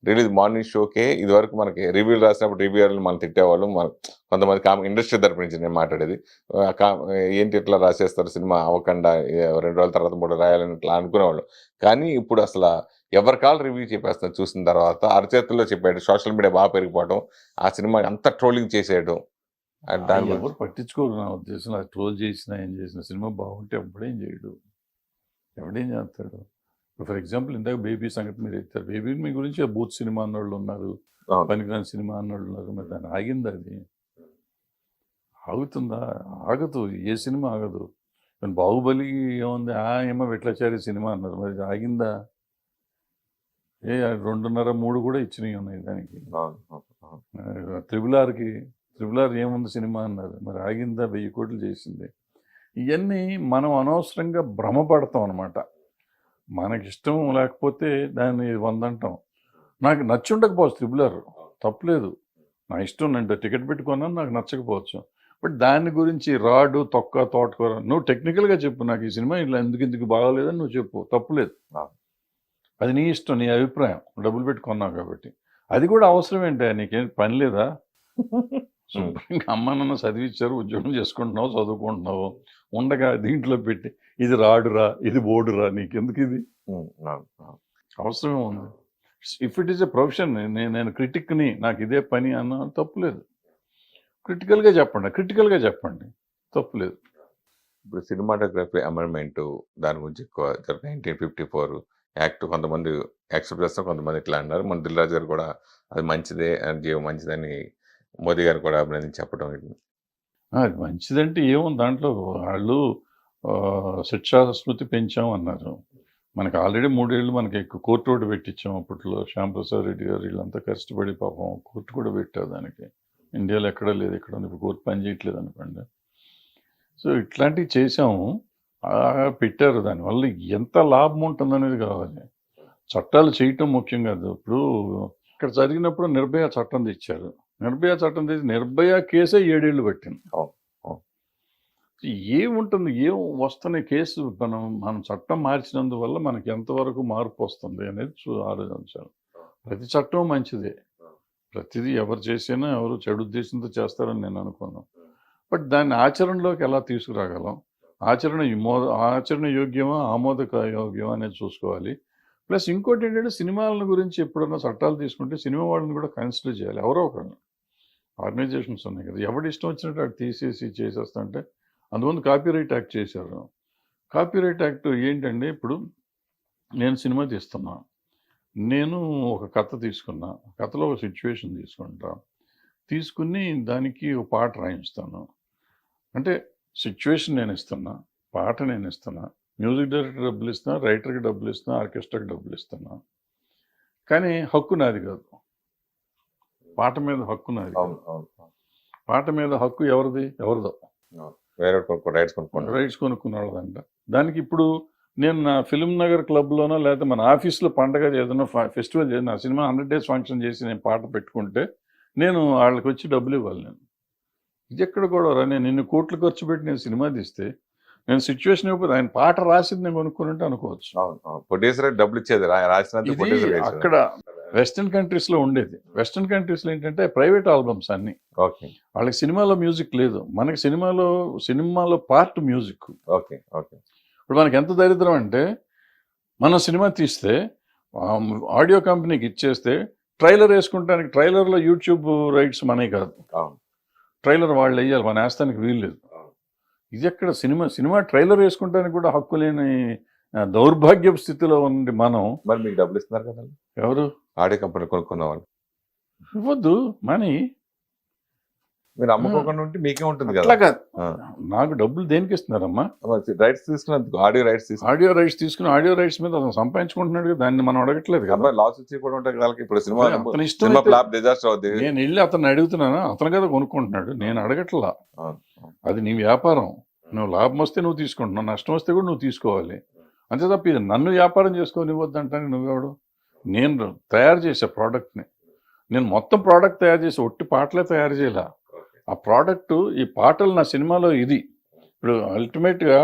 రిలీజ్ మార్నింగ్ షోకే ఇదివరకు మనకి రివ్యూలు రాసినప్పుడు రివ్యూలు మనం తిట్టేవాళ్ళు, కొంతమంది ఇండస్ట్రీ తరపు నుంచి నేను మాట్లాడేది, ఏంటి ఇట్లా రాసేస్తారు సినిమా అవ్వకుండా 2 రోజుల తర్వాత 3 రాయాలని ఇట్లా అనుకునేవాళ్ళు. కానీ ఇప్పుడు అసలు ఎవరి కాల్ రివ్యూ చెప్పేస్తున్నారు చూసిన తర్వాత, అరచేతుల్లో చెప్పాడు, సోషల్ మీడియా బాగా పెరిగిపోవడం, ఆ సినిమా అంత ట్రోలింగ్ చేసేయడం. ఎవరు పట్టించుకోరు నా ఉద్దేశం. అది ట్రోల్ చేసినా ఏం చేసినా సినిమా బాగుంటే ఎవడేం చేయడు, ఎవడేం చేస్తాడు. ఫర్ ఎగ్జాంపుల్ ఇందాక బేబీ సంగతి మీరు ఎత్తారు. బేబీ మీ గురించి బూత్ సినిమా అన్నోళ్ళు ఉన్నారు, పనికిరాని సినిమా అన్నోళ్ళు ఉన్నారు. మరి దాన్ని ఆగిందా? అది ఆగుతుందా? ఆగదు, ఏ సినిమా ఆగదు. బాహుబలి ఏముంది, ఏమో వెట్లచారి సినిమా అన్నారు, మరి ఆగిందా? 2.5, 3 కూడా ఇచ్చినవి ఉన్నాయి దానికి. త్రిబుల్ ఆర్ ఏముంది సినిమా అన్నారు, మరి ఆగిందా? 1000 కోట్లు చేసింది. ఇవన్నీ మనం అనవసరంగా భ్రమపడతాం అనమాట. మనకిష్టం లేకపోతే దాన్ని 100 అంటాం. నాకు నచ్చి ఉండకపోవచ్చు త్రిబుల్ ఆర్, తప్పులేదు, నా ఇష్టం, నేను టికెట్ పెట్టుకున్నాను, నాకు నచ్చకపోవచ్చు. బట్ దాని గురించి రాడు తొక్క తోటకూర నువ్వు టెక్నికల్గా చెప్పు, నాకు ఈ సినిమా ఇలా ఎందుకు బాగోలేదని నువ్వు చెప్పు, తప్పులేదు. అది నీ ఇష్టం, నీ అభిప్రాయం, డబ్బులు పెట్టి కొన్నావు కాబట్టి. అది కూడా అవసరం ఏంటి, నీకేం పని లేదా? శుభ్రంగా అమ్మ నాన్న చదివించారు, ఉద్యోగం చేసుకుంటున్నావు, చదువుకుంటున్నావు, ఉండగా దీంట్లో పెట్టి ఇది రాడురా ఇది బోర్డురా, నీకెందుకు ఇది అవసరమే ఉంది? If it is a profession, నేను క్రిటిక్ని, నాకు ఇదే పని అన్న తప్పులేదు. క్రిటికల్గా చెప్పండి, తప్పులేదు. ఇప్పుడు సినిమాటోగ్రఫీ అమెండ్మెంట్ దాని గురించి ఎక్కువ 1954 యాక్ట్ కొంతమంది యాక్సెప్ట్ చేస్తారు, కొంతమంది ఇట్లా అన్నారు. మన దిల్ రాజు గారు కూడా అది మంచిదే మంచిదని మోదీ గారు కూడా అభినందించి చెప్పడం. అది మంచిదంటే ఏముంది దాంట్లో, వాళ్ళు శిక్షా స్మృతి పెంచాం అన్నారు. మనకి ఆల్రెడీ 3 ఏళ్ళు మనకి ఎక్కువ కోర్టు కూడా పెట్టించాం. అప్పట్లో శ్యామ్ ప్రసాద్ రెడ్డి గారు వీళ్ళంతా కష్టపడి పాపం కోర్టు కూడా పెట్టారు దానికి. ఇండియాలో ఎక్కడా లేదు, ఇక్కడ ఉంది. ఇప్పుడు కోర్టు పని చేయట్లేదు అనుకోండి. సో ఇట్లాంటివి చేసాము, పెట్టారు. దానివల్ల ఎంత లాభం ఉంటుందనేది కావాలి. చట్టాలు చేయటం ముఖ్యం కాదు. ఇప్పుడు ఇక్కడ జరిగినప్పుడు నిర్భయ చట్టం తెచ్చారు. నిర్భయ చట్టం తెచ్చి నిర్భయ కేసే 7 ఏళ్ళు పట్టింది. ఏముంటుంది, ఏం వస్తున్న కేసు, మనం చట్టం మార్చినందువల్ల మనకి ఎంతవరకు మార్పు వస్తుంది అనేది ఆలోచించాలి. ప్రతి చట్టం మంచిదే, ప్రతిదీ ఎవరు చేసినా ఎవరు చెడు ఉద్దేశంతో చేస్తారని నేను అనుకున్నాను. బట్ దాన్ని ఆచరణలోకి ఎలా తీసుకురాగలం, ఆచరణ యోగ్యమా ఆమోదక యోగ్యమా అనేది చూసుకోవాలి. ప్లస్ ఇంకోటి ఏంటంటే, సినిమాల గురించి ఎప్పుడన్నా చట్టాలు తీసుకుంటే సినిమా వాళ్ళని కూడా కన్సిడర్ చేయాలి. ఎవరో ఒకరిని, ఆర్గనైజేషన్స్ ఉన్నాయి కదా, ఎవరి ఇష్టం వచ్చినట్టు అటు తీసేసి చేసేస్తుంటే. అందువల్ల కాపీరైట్ యాక్ట్ చేశారు. కాపీరైట్ యాక్ట్ ఏంటంటే, ఇప్పుడు నేను సినిమా తీస్తున్నా, నేను ఒక కథ తీసుకున్నా, కథలో ఒక సిచ్యువేషన్ తీసుకుని దానికి ఒక పాట రాయిస్తాను. అంటే సిచ్యువేషన్ నేను ఇస్తున్నా, పాట నేను ఇస్తున్నా, మ్యూజిక్ డైరెక్టర్ డబ్బులు ఇస్తున్నా, రైటర్కి డబ్బులు ఇస్తున్నా, ఆర్కెస్ట్రాకి డబ్బులు ఇస్తున్నా. కానీ హక్కు నాది కాదు, పాట మీద హక్కు నాది కాదు. పాట మీద హక్కు ఎవరిదో రైట్స్ కొనుక్కున్న వాళ్ళదంట. దానికి ఇప్పుడు నేను నా ఫిల్మ్ నగర్ క్లబ్లోనో లేకపోతే మన ఆఫీస్లో పండగ ఏదైనా ఫెస్టివల్ చేసి నా సినిమా 100 days ఫంక్షన్ చేసి నేను పాట పెట్టుకుంటే నేను వాళ్ళకి వచ్చి డబ్బులు ఇవ్వాలి. ఇది ఎక్కడ కూడా నేను ఇన్ని కోట్లు ఖర్చు పెట్టి నేను సినిమా తీస్తే నేను సిచ్యువేషన్ ఇవ్వకపోతే ఆయన పాట రాసింది నేను కొనుక్కుంటే అనుకోవచ్చు. డబ్బులు ఇచ్చేది అక్కడ వెస్టర్న్ కంట్రీస్లో ఉండేది. వెస్టర్న్ కంట్రీస్లో ఏంటంటే ప్రైవేట్ ఆల్బమ్స్ అన్ని, వాళ్ళకి సినిమాలో మ్యూజిక్ లేదు. మనకి సినిమాలో పార్ట్ మ్యూజిక్. ఇప్పుడు మనకి ఎంత దరిద్రం అంటే, మనం సినిమా తీస్తే ఆడియో కంపెనీకి ఇచ్చేస్తే ట్రైలర్ వేసుకుంటానికి, ట్రైలర్లో యూట్యూబ్ రైట్స్ మనవి కాదు, ట్రైలర్ వాళ్ళు వేయాలి, మన వేస్తానికి వీలు లేదు. ఇది ఎక్కడ సినిమా ట్రైలర్ వేసుకుంటానికి కూడా హక్కు లేని దౌర్భాగ్యపు స్థితిలో ఉంది మనం. మరి మీకు డబ్బులు ఇస్తున్నారు కదా ఎవరు? ఆడియో కంపెనీ కొనుక్కున్న వాళ్ళు ఇవ్వద్దు మనీ. మీరు అమ్ముకోకుండా ఉంటే మీకే ఉంటుంది కదా. అట్లా కాదు, నాకు డబ్బులు దేనికి ఇస్తున్నారమ్మా? రైట్స్ తీసుకున్నందుకు, ఆడియో రైట్స్ తీసుకుని ఆడియో రైట్స్ మీద అతను సంపాదించుకుంటున్నాడు కదా, దాన్ని మనం అడగట్లేదు కదా. లాస్ వచ్చి కూడా ఉంటాయి కదా. ఇప్పుడు సినిమా నేను వెళ్ళి అతను అడుగుతున్నాను, అతను కదా కొనుక్కుంటున్నాడు, నేను అడగట్లా. అది నీ వ్యాపారం, నువ్వు లాభం వస్తే నువ్వు తీసుకుంటున్నావు, నష్టం వస్తే కూడా నువ్వు తీసుకోవాలి. అంతే తప్ప ఇది నన్ను వ్యాపారం చేసుకోనివ్వద్దంటాను. నువ్వెవడు? నేను తయారు చేసే ప్రోడక్ట్ని, నేను మొత్తం ప్రోడక్ట్ తయారు చేసి ఒట్టి పాటలే తయారు చేయాల. ఆ ప్రోడక్ట్, ఈ పాటలు నా సినిమాలో ఇది. ఇప్పుడు అల్టిమేట్గా